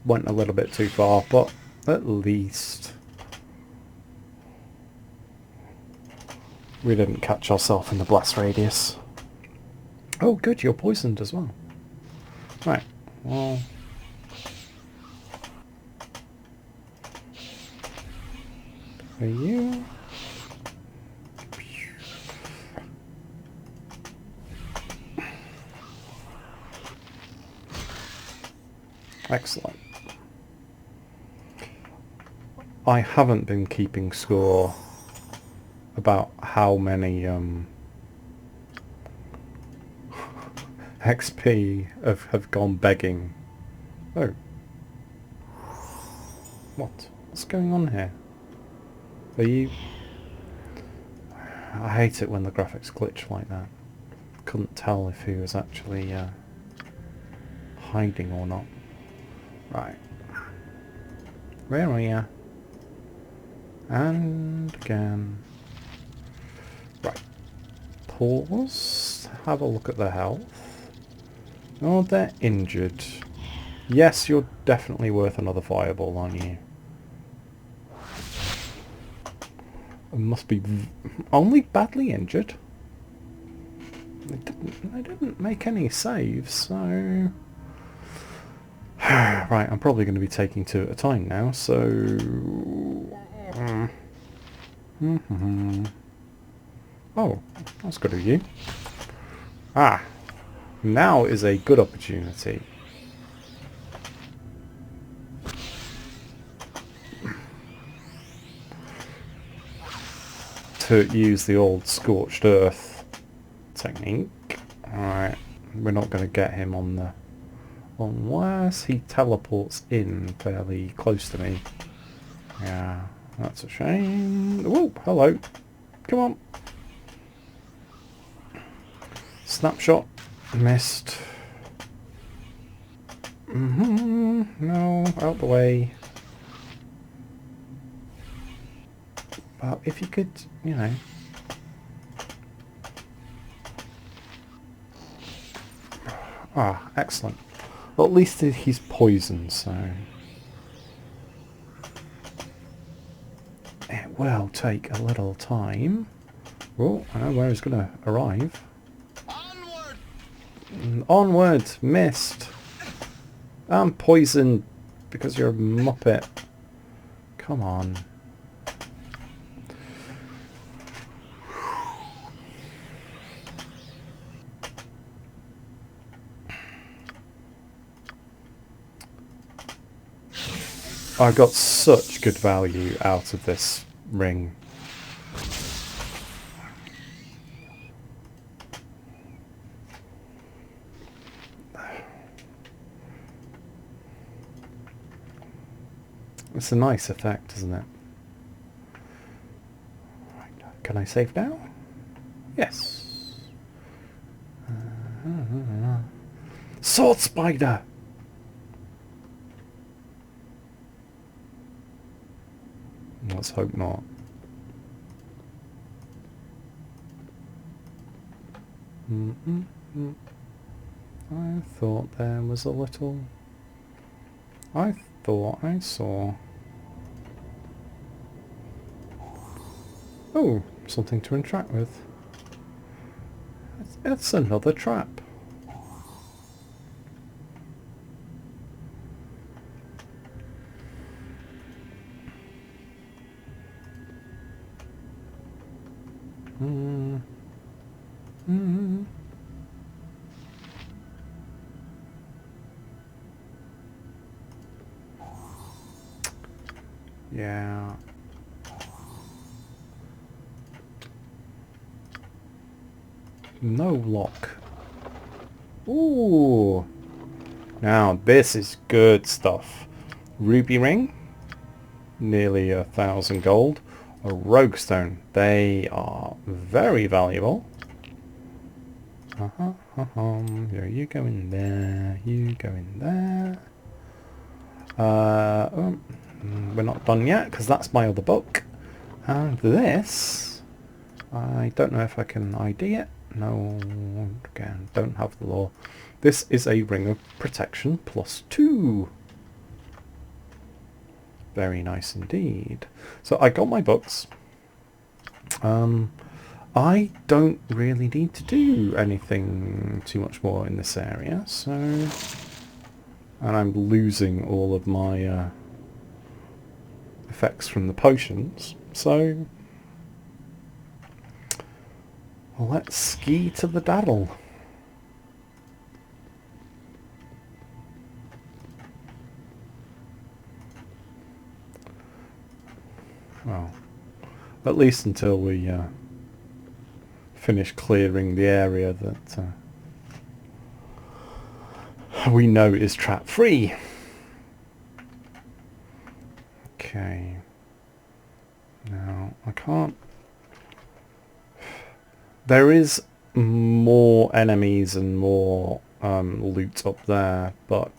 went a little bit too far, but at least we didn't catch ourselves in the blast radius. Oh good, you're poisoned as well. Right, well... Are you? Excellent. I haven't been keeping score about how many XP have gone begging. Oh. What's going on here? Are you... I hate it when the graphics glitch like that. Couldn't tell if he was actually hiding or not. Right. Where are you? And again. Right. Pause. Have a look at their health. Oh, they're injured. Yes, you're definitely worth another fireball, aren't you? It must be only badly injured. They didn't make any saves, so... Right, I'm probably going to be taking 2 at a time now, so... Oh, that's good of you. Ah, Now is a good opportunity. To use the old scorched earth technique. Alright, we're not going to get him on the... unless he teleports in fairly close to me. Yeah, that's a shame. Whoa, hello. Come on. Snapshot. Missed. No, out the way. Well, if you could, you know... Ah, excellent. Well, at least he's poisoned, so... It will take a little time. Oh, I know where he's going to arrive. Onward! Onward! Missed! I'm poisoned because you're a muppet. Come on. I got such good value out of this ring. It's a nice effect, isn't it? Can I save now? Yes. Sword spider! Let's hope not. I thought there was a little... I thought I saw... Oh, something to interact with. It's another trap. Yeah. No lock. Ooh. Now this is good stuff. Ruby ring. Nearly 1,000 gold. A rogue stone. They are very valuable. Yeah, you go in there. You go in there. We're not done yet because that's my other book. And this, I don't know if I can ID it. No, again, don't have the law. This is a ring of protection +2. Very nice indeed. So I got my books. I don't really need to do anything too much more in this area, so... And I'm losing all of my effects from the potions, so... Let's ski to the daddle. Well, at least until we finish clearing the area that we know is trap free. Okay. Now, I can't... There is more enemies and more loot up there, but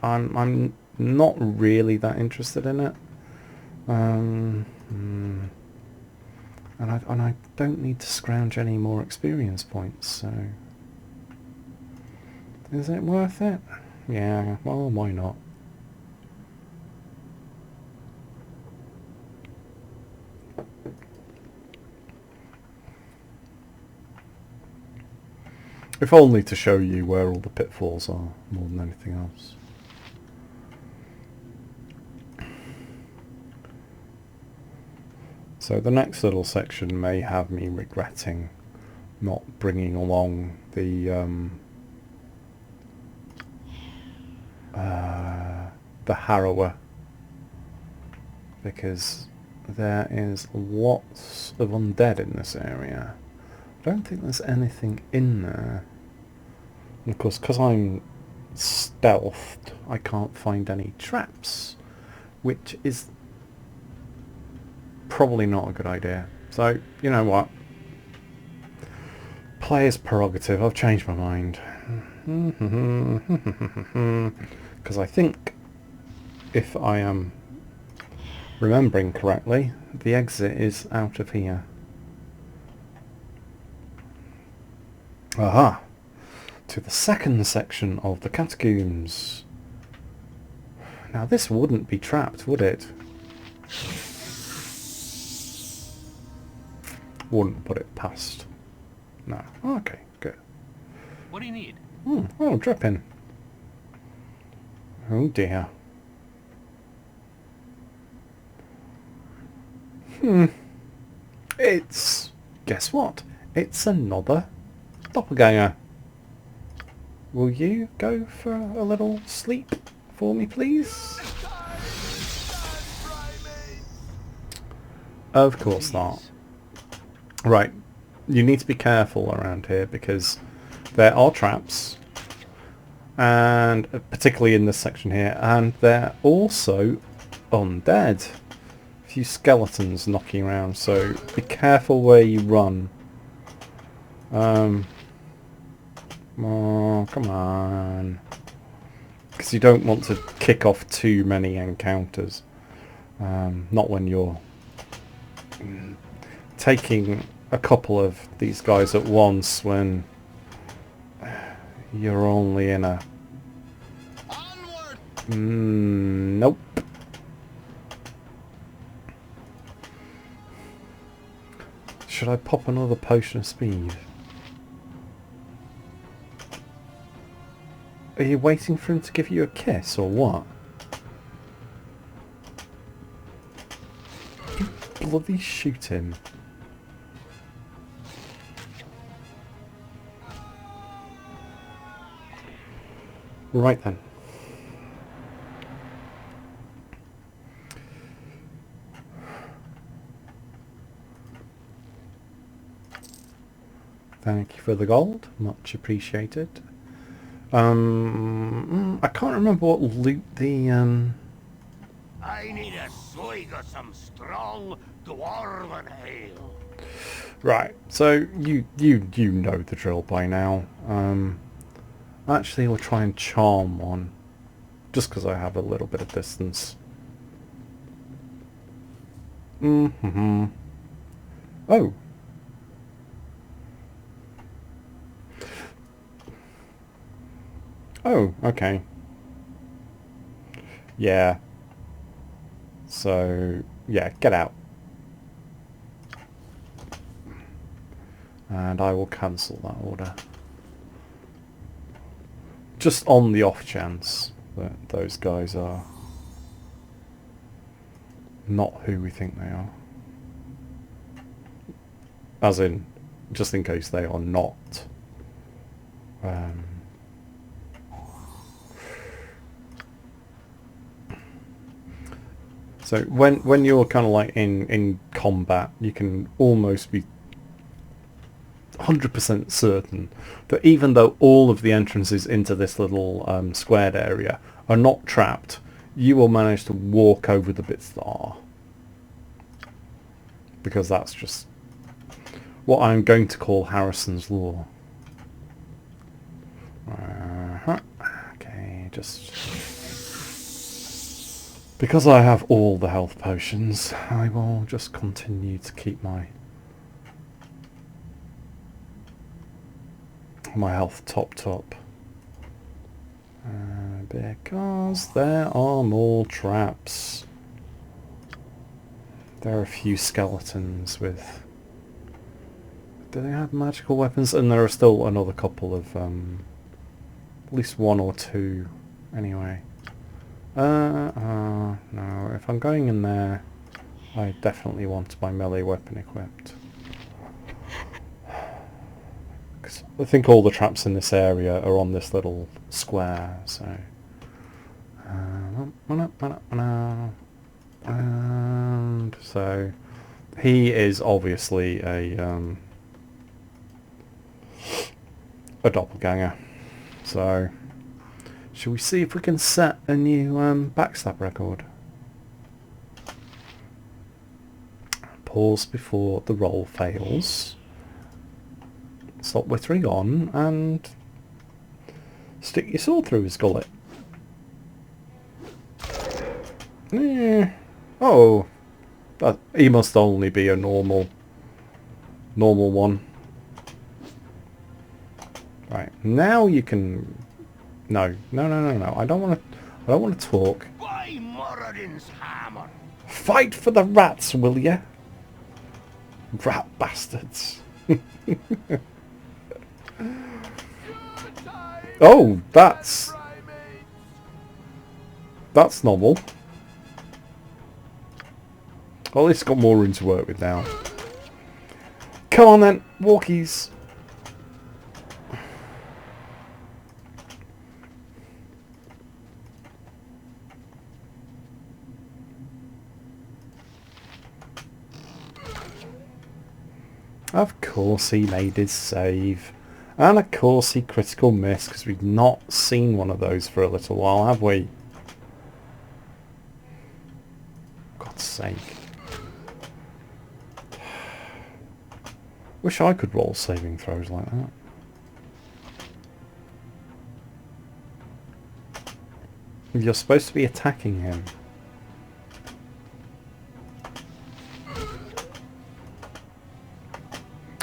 I'm not really that interested in it. And I don't need to scrounge any more experience points, so... Is it worth it? Yeah, well, why not? If only to show you where all the pitfalls are, more than anything else. So the next little section may have me regretting not bringing along the the Harrower, because there is lots of undead in this area. I don't think there's anything in there. And of course, because I'm stealthed, I can't find any traps, which is probably not a good idea. So, you know what? Player's prerogative. I've changed my mind. Because I think, if I am remembering correctly, the exit is out of here. Aha! To the second section of the catacombs. Now this wouldn't be trapped, would it? Wouldn't put it past. No. Okay, good. What do you need? Oh, dripping. Oh dear. It's... guess what? It's another doppelganger. Will you go for a little sleep for me, please? Of course not. Right. You need to be careful around here because there are traps, and particularly in this section here, and they're also undead. A few skeletons knocking around, so be careful where you run. Oh, come on. Because you don't want to kick off too many encounters. Not when you're taking a couple of these guys at once when you're only in a... nope. Should I pop another potion of speed? Are you waiting for him to give you a kiss or what? You bloody shoot him. Right then. Thank you for the gold, much appreciated. I can't remember what loot the I need a swig of some strong dwarven ale. Right, so you know the drill by now. Actually, we'll try and charm one, just because I have a little bit of distance. Oh. Oh, okay. Yeah. So, yeah, get out. And I will cancel that order. Just on the off chance that those guys are not who we think they are. As in, just in case they are not. So when you're kind of like in combat, you can almost be 100% certain that even though all of the entrances into this little squared area are not trapped, you will manage to walk over the bits that are. Because that's just what I'm going to call Harrison's Law. Okay, just... because I have all the health potions, I will just continue to keep my health top. Because there are more traps. There are a few skeletons with... do they have magical weapons? And there are still another couple of... at least one or two, anyway. No, if I'm going in there, I definitely want my melee weapon equipped. Because I think all the traps in this area are on this little square, so... And so he is obviously a doppelganger. So shall we see if we can set a new backstab record? Pause before the roll fails. Stop whittering on and stick your sword through his gullet. Oh, he must only be a normal one. Right, now you can. No. I don't want to talk. By Moradin's hammer! Fight for the rats, will ya? Rat bastards. Oh, that's novel. Well, it's got more room to work with now. Come on then, walkies. Of course he made his save. And of course he critical missed, because we've not seen one of those for a little while, have we? God's sake. Wish I could roll saving throws like that. You're supposed to be attacking him.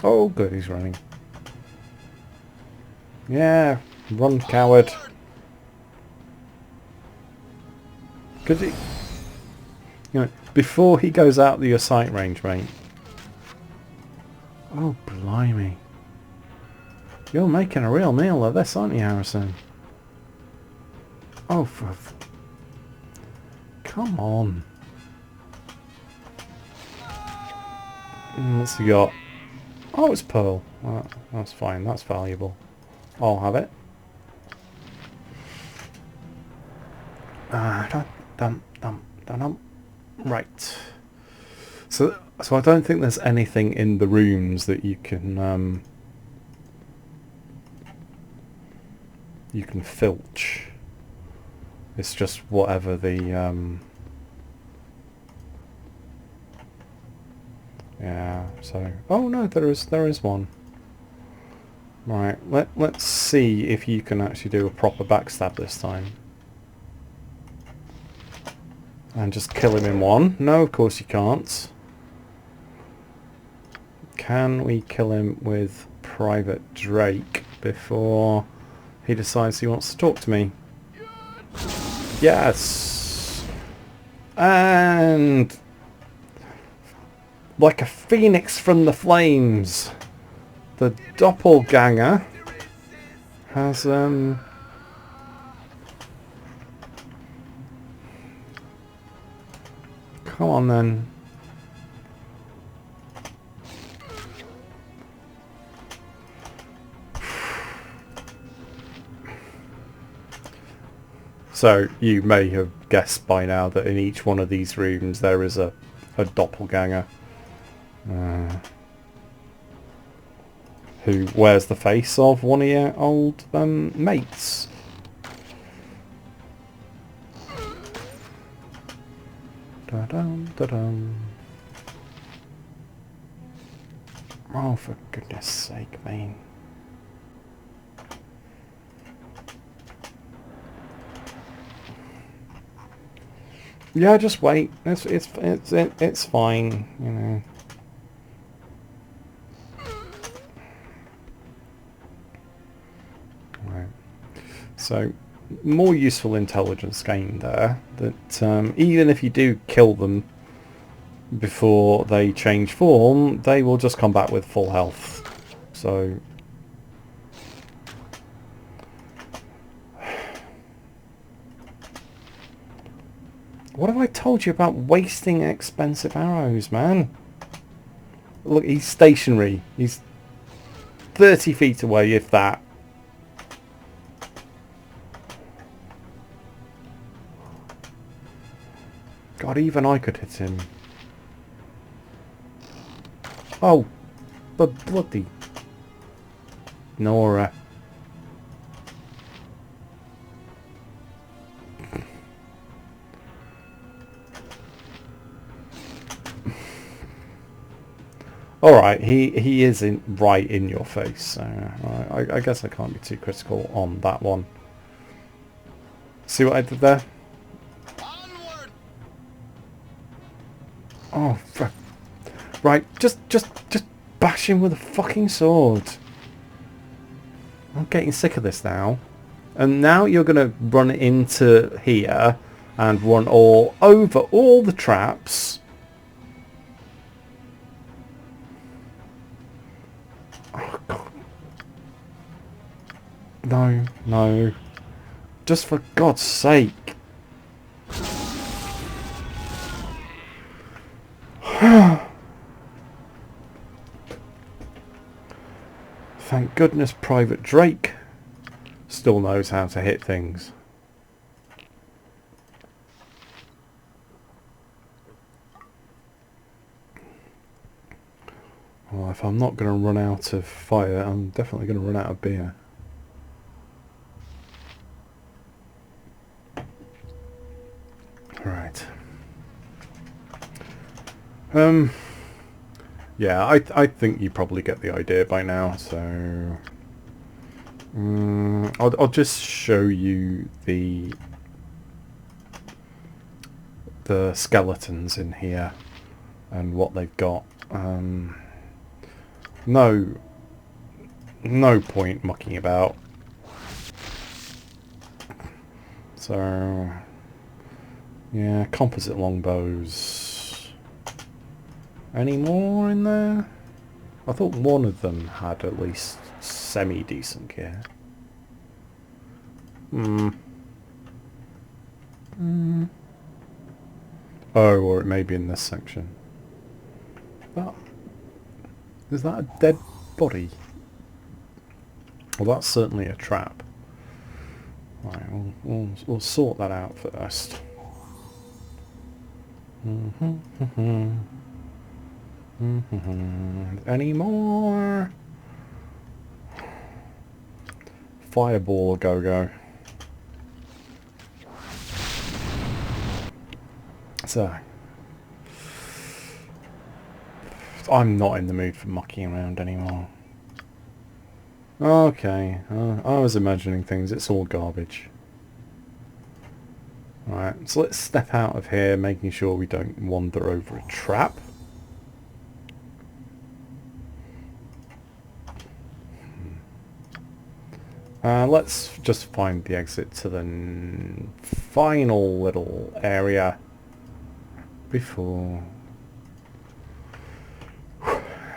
Oh good, he's running. Yeah, run, coward. Could he... You know, before he goes out of your sight range, mate. Oh, blimey. You're making a real meal of this, aren't you, Harrison? Oh, for... Come on. What's he got? Oh, it's pearl. That's fine, that's valuable. I'll have it. Right. So I don't think there's anything in the rooms that you can filch. It's just whatever the yeah. So oh no, there is one. Right. Let's see if you can actually do a proper backstab this time. And just kill him in one. No, of course you can't. Can we kill him with Private Drake before he decides he wants to talk to me? Yes! And... like a phoenix from the flames, the doppelganger has, come on then. So you may have guessed by now that in each one of these rooms there is a doppelganger who wears the face of one of your old mates. Da-dum, da-dum. Oh, for goodness sake, man. Yeah, just wait. It's fine, you know. Right. So, more useful intelligence gained there. That even if you do kill them before they change form, they will just come back with full health. So. What have I told you about wasting expensive arrows, man? Look, he's stationary. He's 30 feet away, if that. God, even I could hit him. Oh, but bloody Nora. Alright, he is right in your face, so I guess I can't be too critical on that one. See what I did there? Onward! Oh, fuck. Right, just bash him with a fucking sword. I'm getting sick of this now. And now you're going to run into here and run all over all the traps. Oh, God. No, no. Just for God's sake. Thank goodness Private Drake still knows how to hit things. Well, if I'm not going to run out of fire, I'm definitely going to run out of beer. Right. Yeah, I think you probably get the idea by now, so I'll just show you the skeletons in here and what they've got. No point mucking about. So yeah, composite longbows. Any more in there? I thought one of them had at least semi-decent gear. Oh, or it may be in this section. That, is that a dead body? Well, that's certainly a trap. Right, we'll sort that out first. Any more? Fireball go-go. So, I'm not in the mood for mucking around anymore. Okay, I was imagining things. It's all garbage. Alright, so let's step out of here, making sure we don't wander over a trap. Let's just find the exit to the final little area before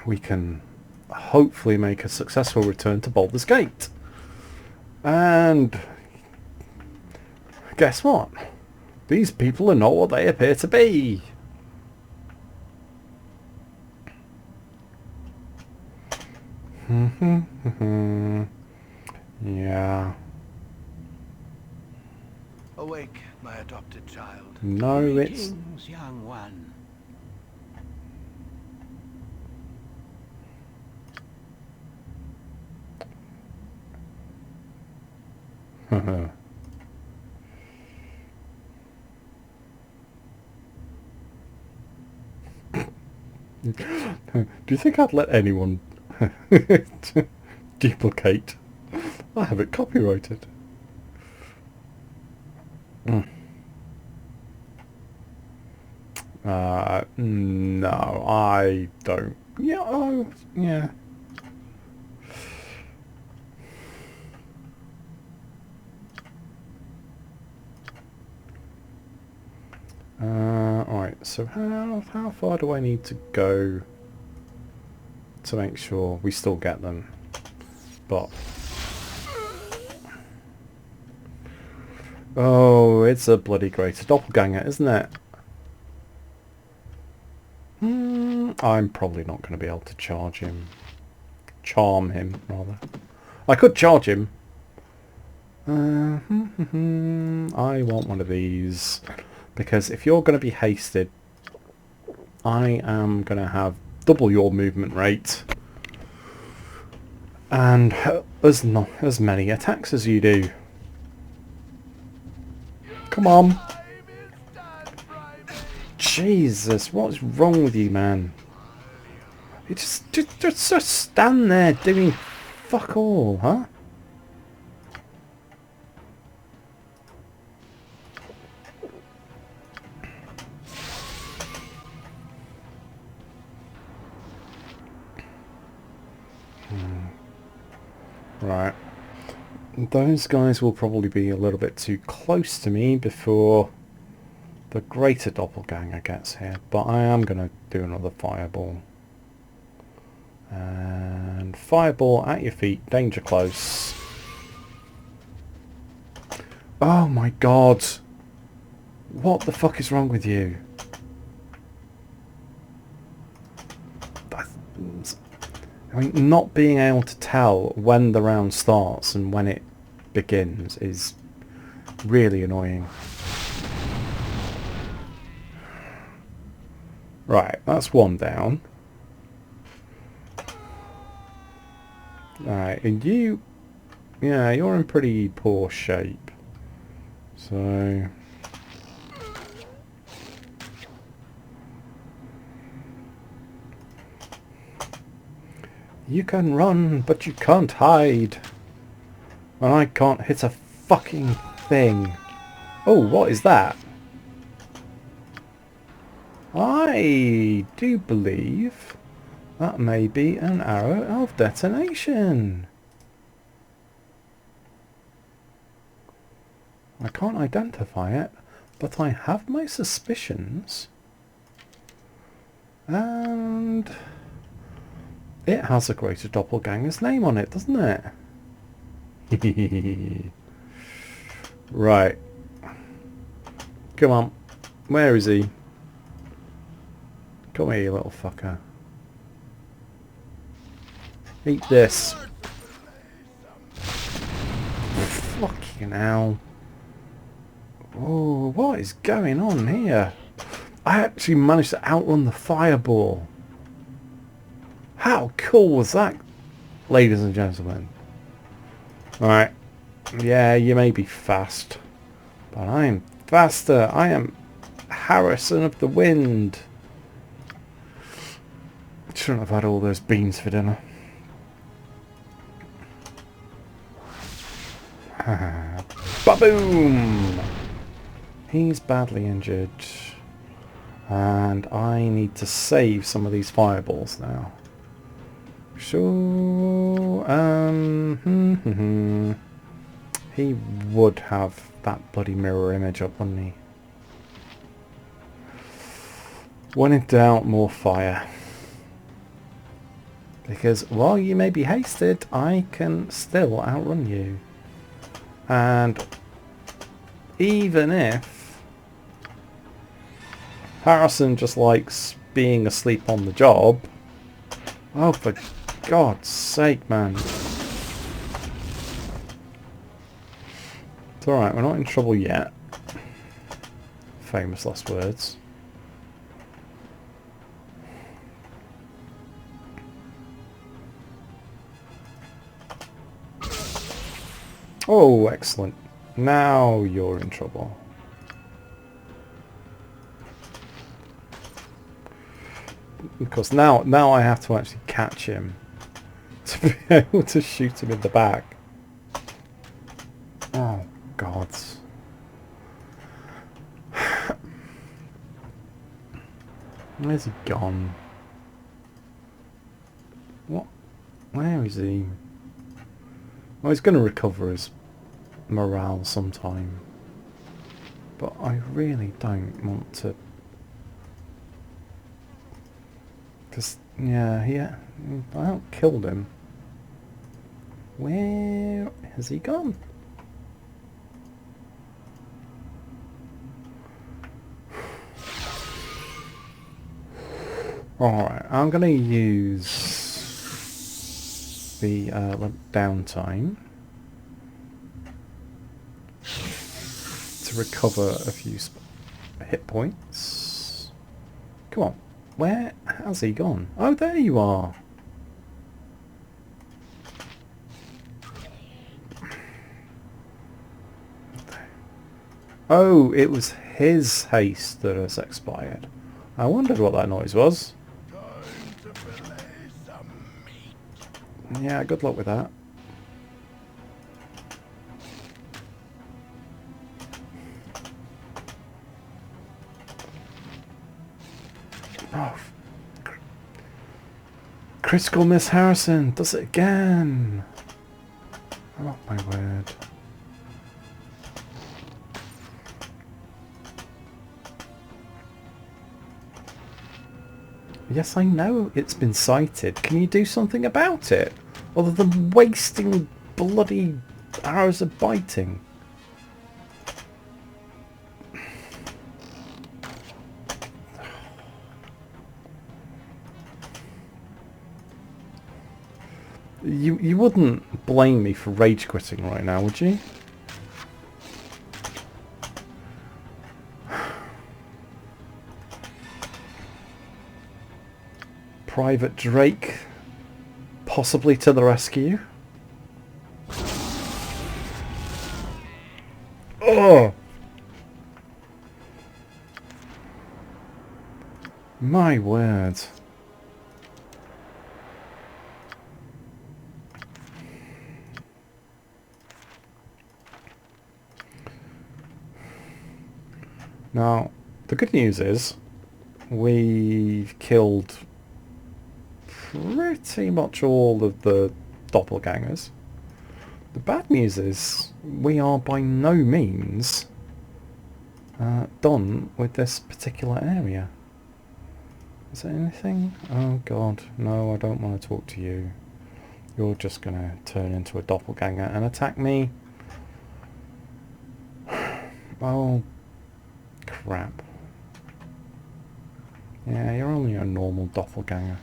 we can hopefully make a successful return to Baldur's Gate. And guess what? These people are not what they appear to be. Yeah. Awake, my adopted child. No, it's... Greetings, young one. Do you think I'd let anyone duplicate? I have it copyrighted. No, I don't. Yeah, oh, yeah. Alright, so how far do I need to go to make sure we still get them? But... oh, it's a bloody greater doppelganger, isn't it? I'm probably not going to be able to charge him. Charm him, rather. I could charge him. I want one of these. Because if you're going to be hasted, I am going to have double your movement rate and not as many attacks as you do. Come on. Jesus, what's wrong with you, man? You just stand there doing fuck all, huh? Right. Those guys will probably be a little bit too close to me before the greater doppelganger gets here, but I am going to do another fireball. And fireball at your feet, danger close. Oh my god! What the fuck is wrong with you? I mean, not being able to tell when the round starts and when it begins is really annoying. Right, that's one down. Alright, and you... yeah, you're in pretty poor shape. So... you can run, but you can't hide. And I can't hit a fucking thing. Oh, what is that? I do believe that may be an arrow of detonation. I can't identify it, but I have my suspicions. And it has a greater doppelganger's name on it, doesn't it? Right. Come on. Where is he? Come here, you little fucker. Eat this. Fucking hell. Oh, what is going on here? I actually managed to outrun the fireball. How cool was that, ladies and gentlemen? Alright. Yeah, you may be fast, but I am faster. I am Harrison of the Wind. Shouldn't have had all those beans for dinner. Ba-boom! He's badly injured. And I need to save some of these fireballs now. Sure. He would have that bloody mirror image up, wouldn't he? When in doubt, more fire. Because while you may be hasted, I can still outrun you. And even if Harrison just likes being asleep on the job, oh, for God's sake, man. It's alright, we're not in trouble yet. Famous last words. Oh, excellent. Now you're in trouble. Because now I have to actually catch him to be able to shoot him in the back. Oh, God. Where's he gone? What? Where is he? Well, he's going to recover his morale sometime. But I really don't want to... because, yeah, I killed him. Where has he gone? Alright, I'm going to use the downtime to recover a few hit points. Come on. Where has he gone? Oh, there you are. Oh, it was his haste that has expired. I wondered what that noise was. Yeah, good luck with that. Oh, critical Miss Harrison does it again. Oh my word. Yes, I know it's been sighted. Can you do something about it? Other than wasting bloody arrows of biting? You wouldn't blame me for rage quitting right now, would you? Private Drake, possibly to the rescue. Oh! My word. Now, the good news is we've killed pretty much all of the doppelgangers. The bad news is we are by no means done with this particular area. Is there anything? Oh god, no, I don't want to talk to you. You're just going to turn into a doppelganger and attack me. Oh, crap. Yeah, you're only a normal doppelganger.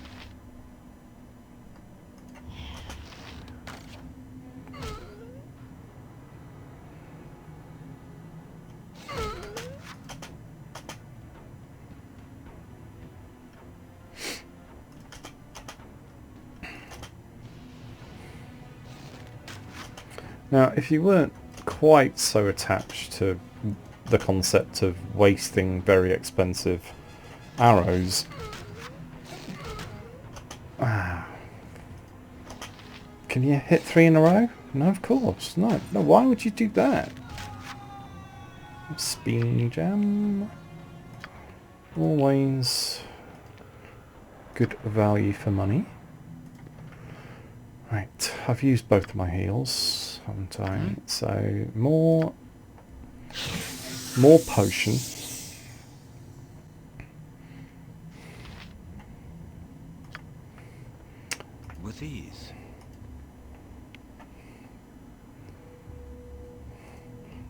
Now, if you weren't quite so attached to the concept of wasting very expensive arrows... Can you hit 3 in a row? No, of course. No, why would you do that? Spin jam. Always good value for money. Right, I've used both of my heals, haven't I? So more potion. With ease.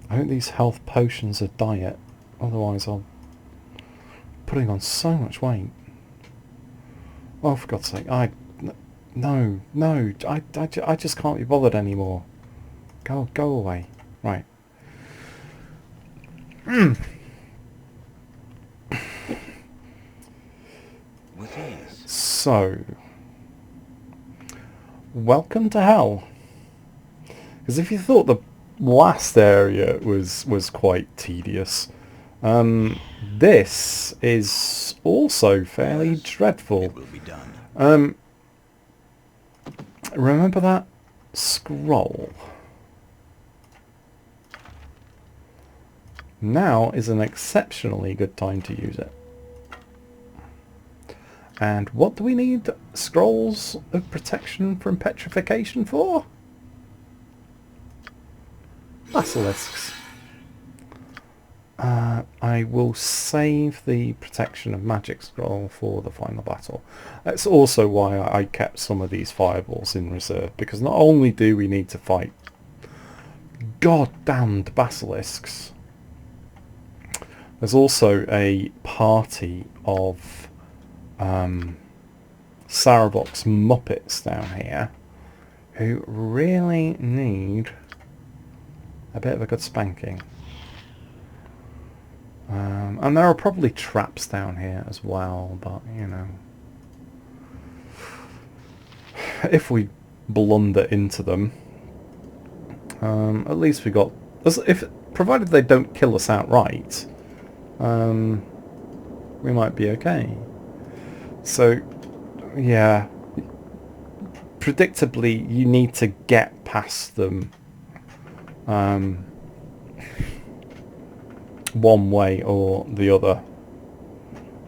I hope these health potions are diet, otherwise I'm putting on so much weight. Oh, for God's sake, no, I just can't be bothered anymore. Go away. Right. With ease. So, welcome to hell. Because if you thought the last area was quite tedious, this is also fairly dreadful. It will be done. Remember that scroll? Now is an exceptionally good time to use it. And what do we need scrolls of protection from petrification for? Basilisks. I will save the protection of magic scroll for the final battle. That's also why I kept some of these fireballs in reserve, because not only do we need to fight goddamned basilisks, there's also a party of Saravox Muppets down here who really need a bit of a good spanking. And there are probably traps down here as well, but you know, if we blunder into them, at least we got, if provided they don't kill us outright, we might be okay. So yeah, predictably you need to get past them one way or the other.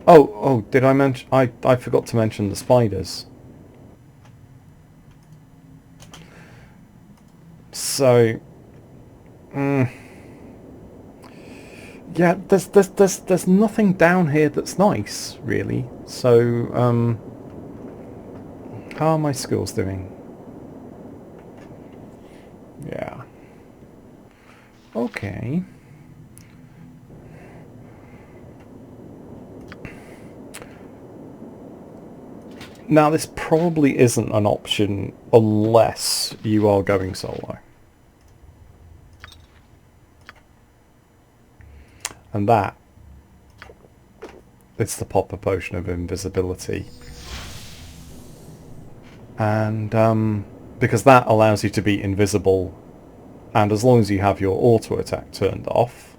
Oh, did I mention, I forgot to mention the spiders. So yeah, there's nothing down here that's nice, really. So how are my skills doing? Yeah. Okay. Now this probably isn't an option unless you are going solo. And that, it's the pop a potion of invisibility. And because that allows you to be invisible, and as long as you have your auto attack turned off,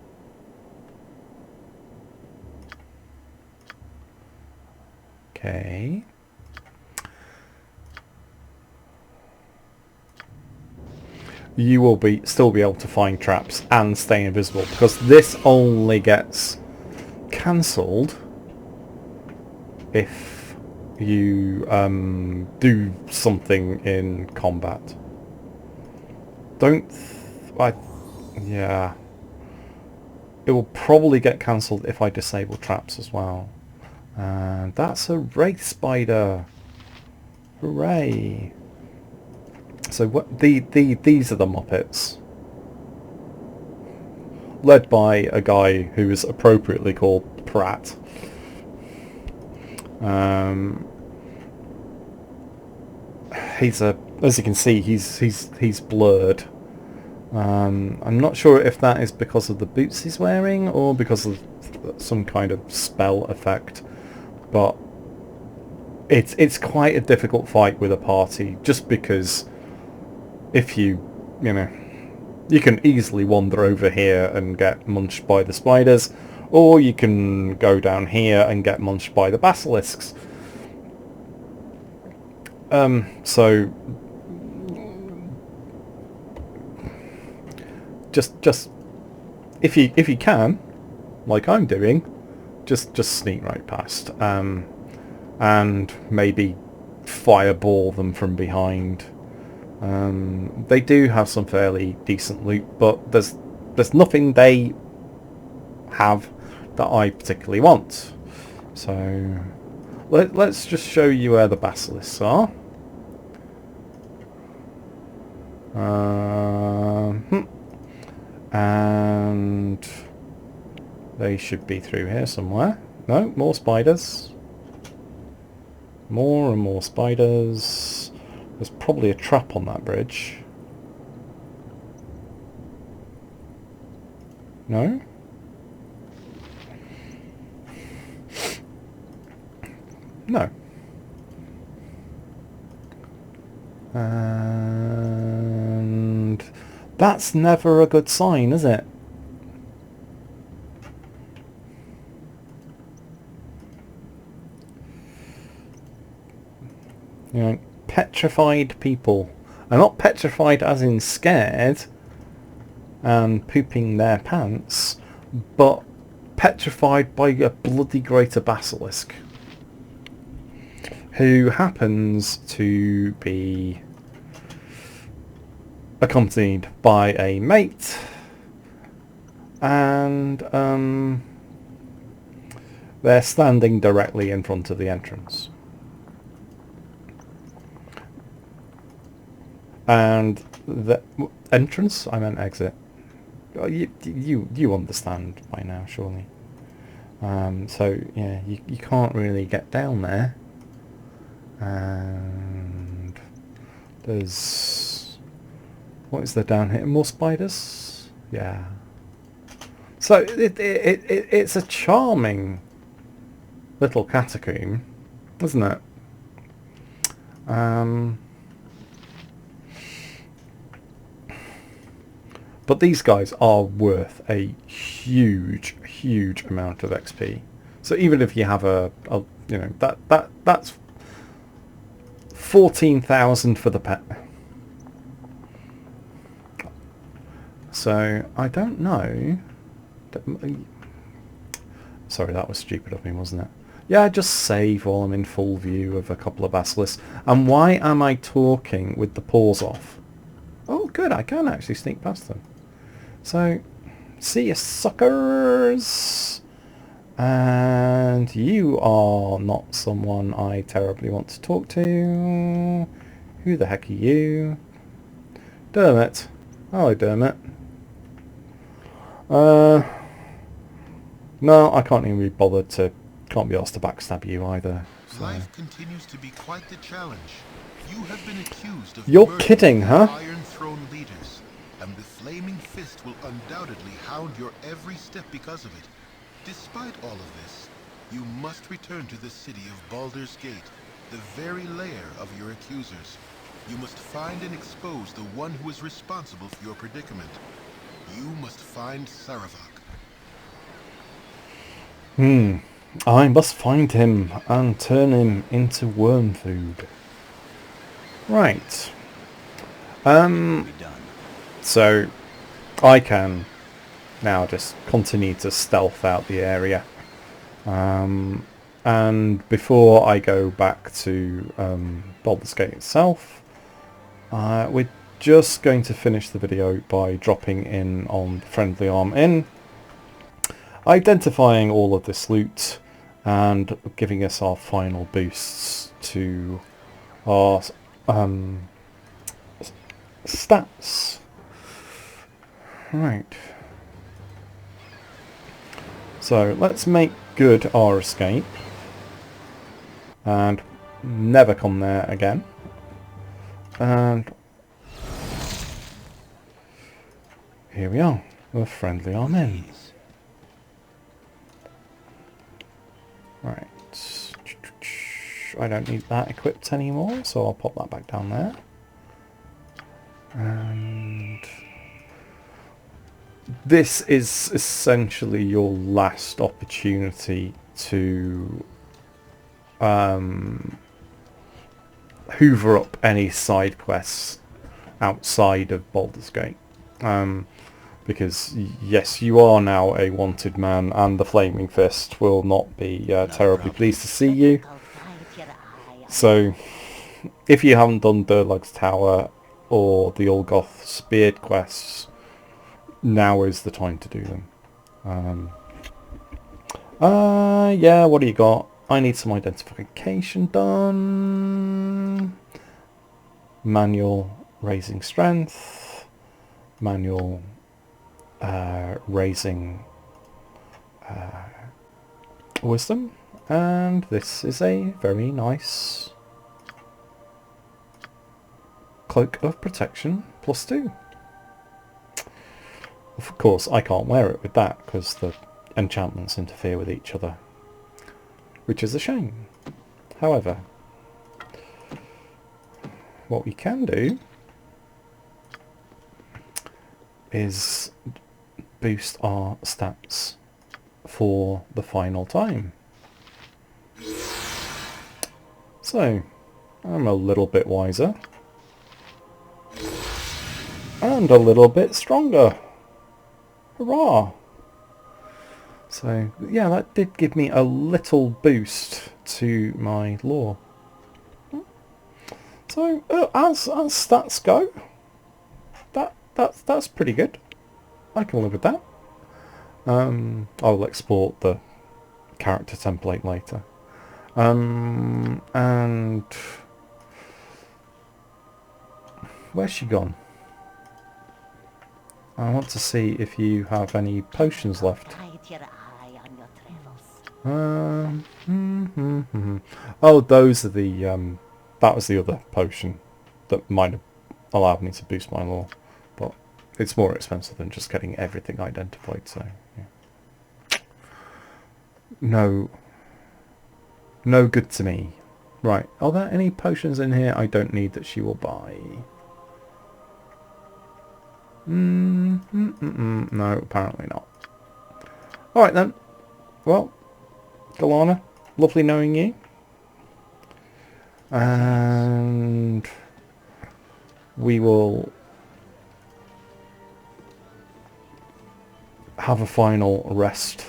okay, you will still be able to find traps and stay invisible, because this only gets cancelled if you do something in combat. Yeah, it will probably get cancelled if I disable traps as well. And that's a wraith spider. Hooray! So what? These are the Muppets, led by a guy who is appropriately called Pratt. He's as you can see, he's blurred. I'm not sure if that is because of the boots he's wearing or because of some kind of spell effect, but it's quite a difficult fight with a party, just because if you know, you can easily wander over here and get munched by the spiders, or you can go down here and get munched by the basilisks. So just if you can, like I'm doing, just sneak right past, and maybe fireball them from behind. They do have some fairly decent loot, but there's nothing they have that I particularly want. So let's just show you where the basilisks are. And they should be through here somewhere. No, more spiders. More and more spiders. There's probably a trap on that bridge. No? No. And that's never a good sign, is it? You know, petrified people. And not petrified as in scared and pooping their pants, but petrified by a bloody greater basilisk, who happens to be accompanied by a mate, and they're standing directly in front of the entrance. And the entrance? I meant exit. You understand by now, surely. So yeah, you can't really get down there. And there's, what is there down here? More spiders? Yeah. So it's a charming little catacomb, isn't it? But these guys are worth a huge, huge amount of XP. So even if you have a you know, that's 14,000 for the pet. So I don't know. Sorry, that was stupid of me, wasn't it? Yeah, just save while I'm in full view of a couple of basilisks. And why am I talking with the paws off? Oh, good, I can actually sneak past them. So, see you suckers! And you are not someone I terribly want to talk to. Who the heck are you? Dermot. Hello, Dermot. No, I can't even be bothered to... Can't be asked to backstab you either. So. Life continues to be quite the challenge. You have been accused of You're murdering kidding, the huh? Iron Throne leaders, and the Flaming Fist will undoubtedly hound your every step because of it. Despite all of this, you must return to the city of Baldur's Gate, the very lair of your accusers. You must find and expose the one who is responsible for your predicament. You must find Saravak. I must find him and turn him into worm food. Right. So I can now just continue to stealth out the area. And before I go back to Baldur's Gate itself, we're just going to finish the video by dropping in on Friendly Arm Inn, identifying all of this loot and giving us our final boosts to our stats. Right. So let's make good our escape and never come there again. And here we are, with Friendly Arm Inn. Right. I don't need that equipped anymore, so I'll pop that back down there. And this is essentially your last opportunity to hoover up any side quests outside of Baldur's Gate. Because yes, you are now a wanted man, and the Flaming Fist will not be terribly pleased to see you. So, if you haven't done Durlag's Tower or the Olgoth's Beard quests, now is the time to do them. Yeah, what do you got? I need some identification done. Manual raising strength. Manual raising wisdom. And this is a very nice Cloak of Protection +2. Of course, I can't wear it with that because the enchantments interfere with each other, which is a shame. However, what we can do is boost our stats for the final time. So, I'm a little bit wiser and a little bit stronger. Hurrah! So, yeah, that did give me a little boost to my lore. So, as stats go, that's pretty good. I can live with that. I'll export the character template later. And where's she gone? I want to see if you have any potions left. Oh, those are the that was the other potion that might have allowed me to boost my lore, but it's more expensive than just getting everything identified, so yeah. no good to me. Right, are there any potions in here I don't need that she will buy? No, apparently not. Alright then. Well, Galana, lovely knowing you. And we will have a final rest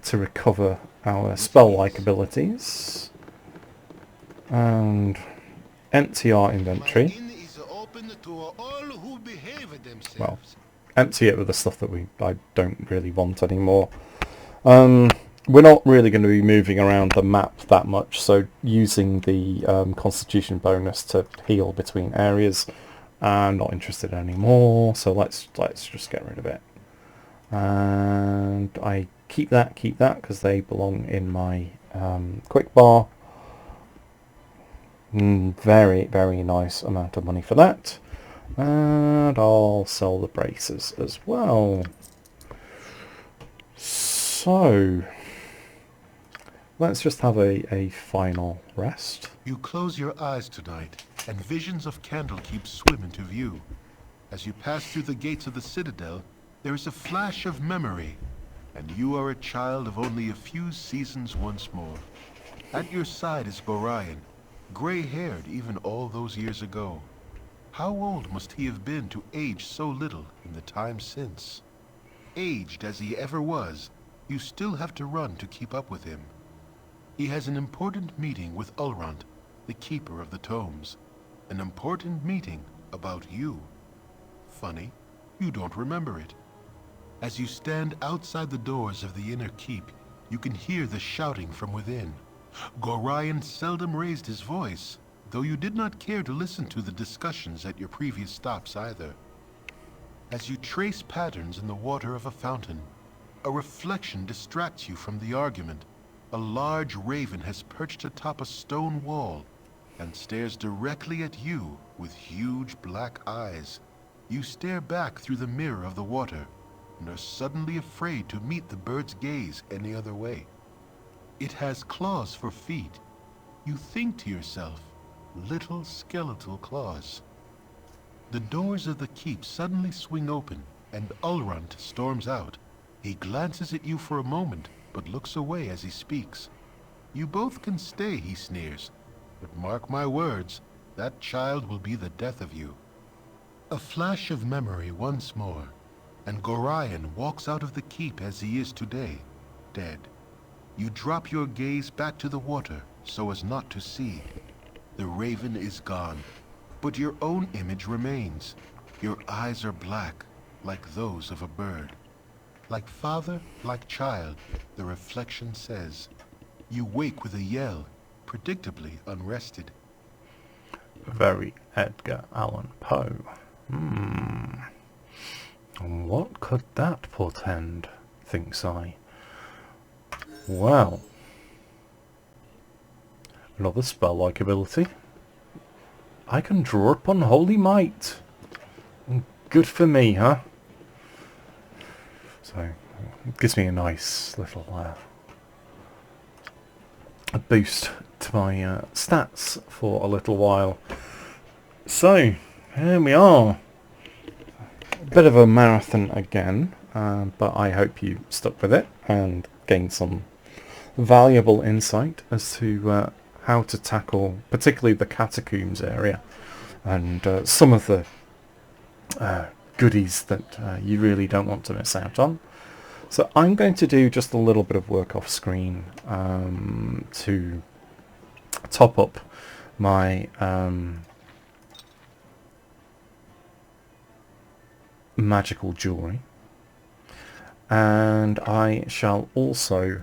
to recover our spell-like abilities and empty our inventory. Well, empty it with the stuff that I don't really want anymore. We're not really going to be moving around the map that much, so using the Constitution bonus to heal between areas, I'm not interested anymore. So let's just get rid of it. And I keep that because they belong in my quick bar. Very, very nice amount of money for that. And I'll sell the braces as well. So let's just have a final rest. You close your eyes tonight, and visions of Candlekeep swim into view. As you pass through the gates of the Citadel, there is a flash of memory, and you are a child of only a few seasons once more. At your side is Gorion, gray-haired even all those years ago. How old must he have been to age so little in the time since? Aged as he ever was, you still have to run to keep up with him. He has an important meeting with Ulrond, the keeper of the tomes. An important meeting about you. Funny, you don't remember it. As you stand outside the doors of the inner keep, you can hear the shouting from within. Gorion seldom raised his voice, though you did not care to listen to the discussions at your previous stops either. As you trace patterns in the water of a fountain, a reflection distracts you from the argument. A large raven has perched atop a stone wall and stares directly at you with huge black eyes. You stare back through the mirror of the water and are suddenly afraid to meet the bird's gaze any other way. It has claws for feet. You think to yourself, little skeletal claws. The doors of the keep suddenly swing open and Ulrond storms out. He glances at you for a moment, but looks away as he speaks. You both can stay, he sneers, but mark my words, that child will be the death of you. A flash of memory once more, and Gorion walks out of the keep as he is today, dead. You drop your gaze back to the water so as not to see. The raven is gone, but your own image remains. Your eyes are black, like those of a bird. Like father, like child, the reflection says. You wake with a yell, predictably unrested. Very Edgar Allan Poe. What could that portend, thinks I. Well, another spell-like ability. I can draw upon Holy Might. Good for me, huh? So, it gives me a nice little a boost to my stats for a little while. So, here we are. A bit of a marathon again, but I hope you stuck with it and gained some valuable insight as to how to tackle particularly the catacombs area and some of the goodies that you really don't want to miss out on. So I'm going to do just a little bit of work off screen to top up my magical jewellery, and I shall also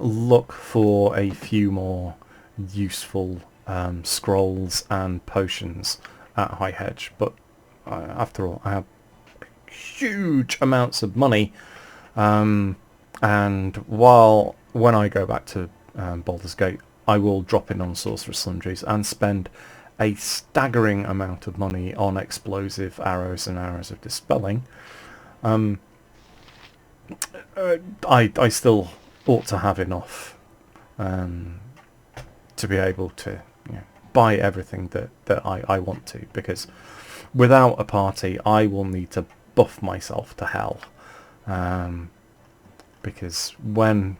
look for a few more useful scrolls and potions at High Hedge, but after all, I have huge amounts of money, and when I go back to Baldur's Gate, I will drop in on Sorcerer's Sundries and spend a staggering amount of money on explosive arrows and arrows of dispelling, I still ought to have enough to be able to, you know, buy everything that I want to, because without a party I will need to buff myself to hell, because when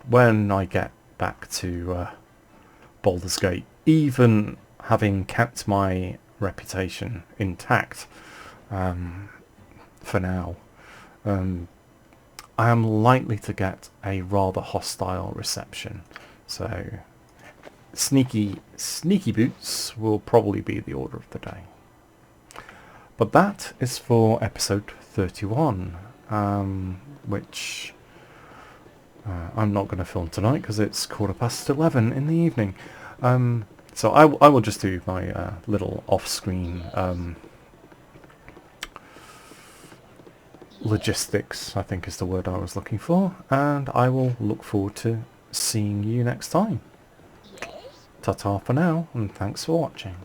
I get back to Baldur's Gate, even having kept my reputation intact for now, I am likely to get a rather hostile reception. So sneaky boots will probably be the order of the day. But that is for episode 31, which I'm not going to film tonight because it's 11:15 in the evening. So I will just do my little off-screen logistics, I think is the word I was looking for, and I will look forward to seeing you next time. Ta-ta for now, and thanks for watching.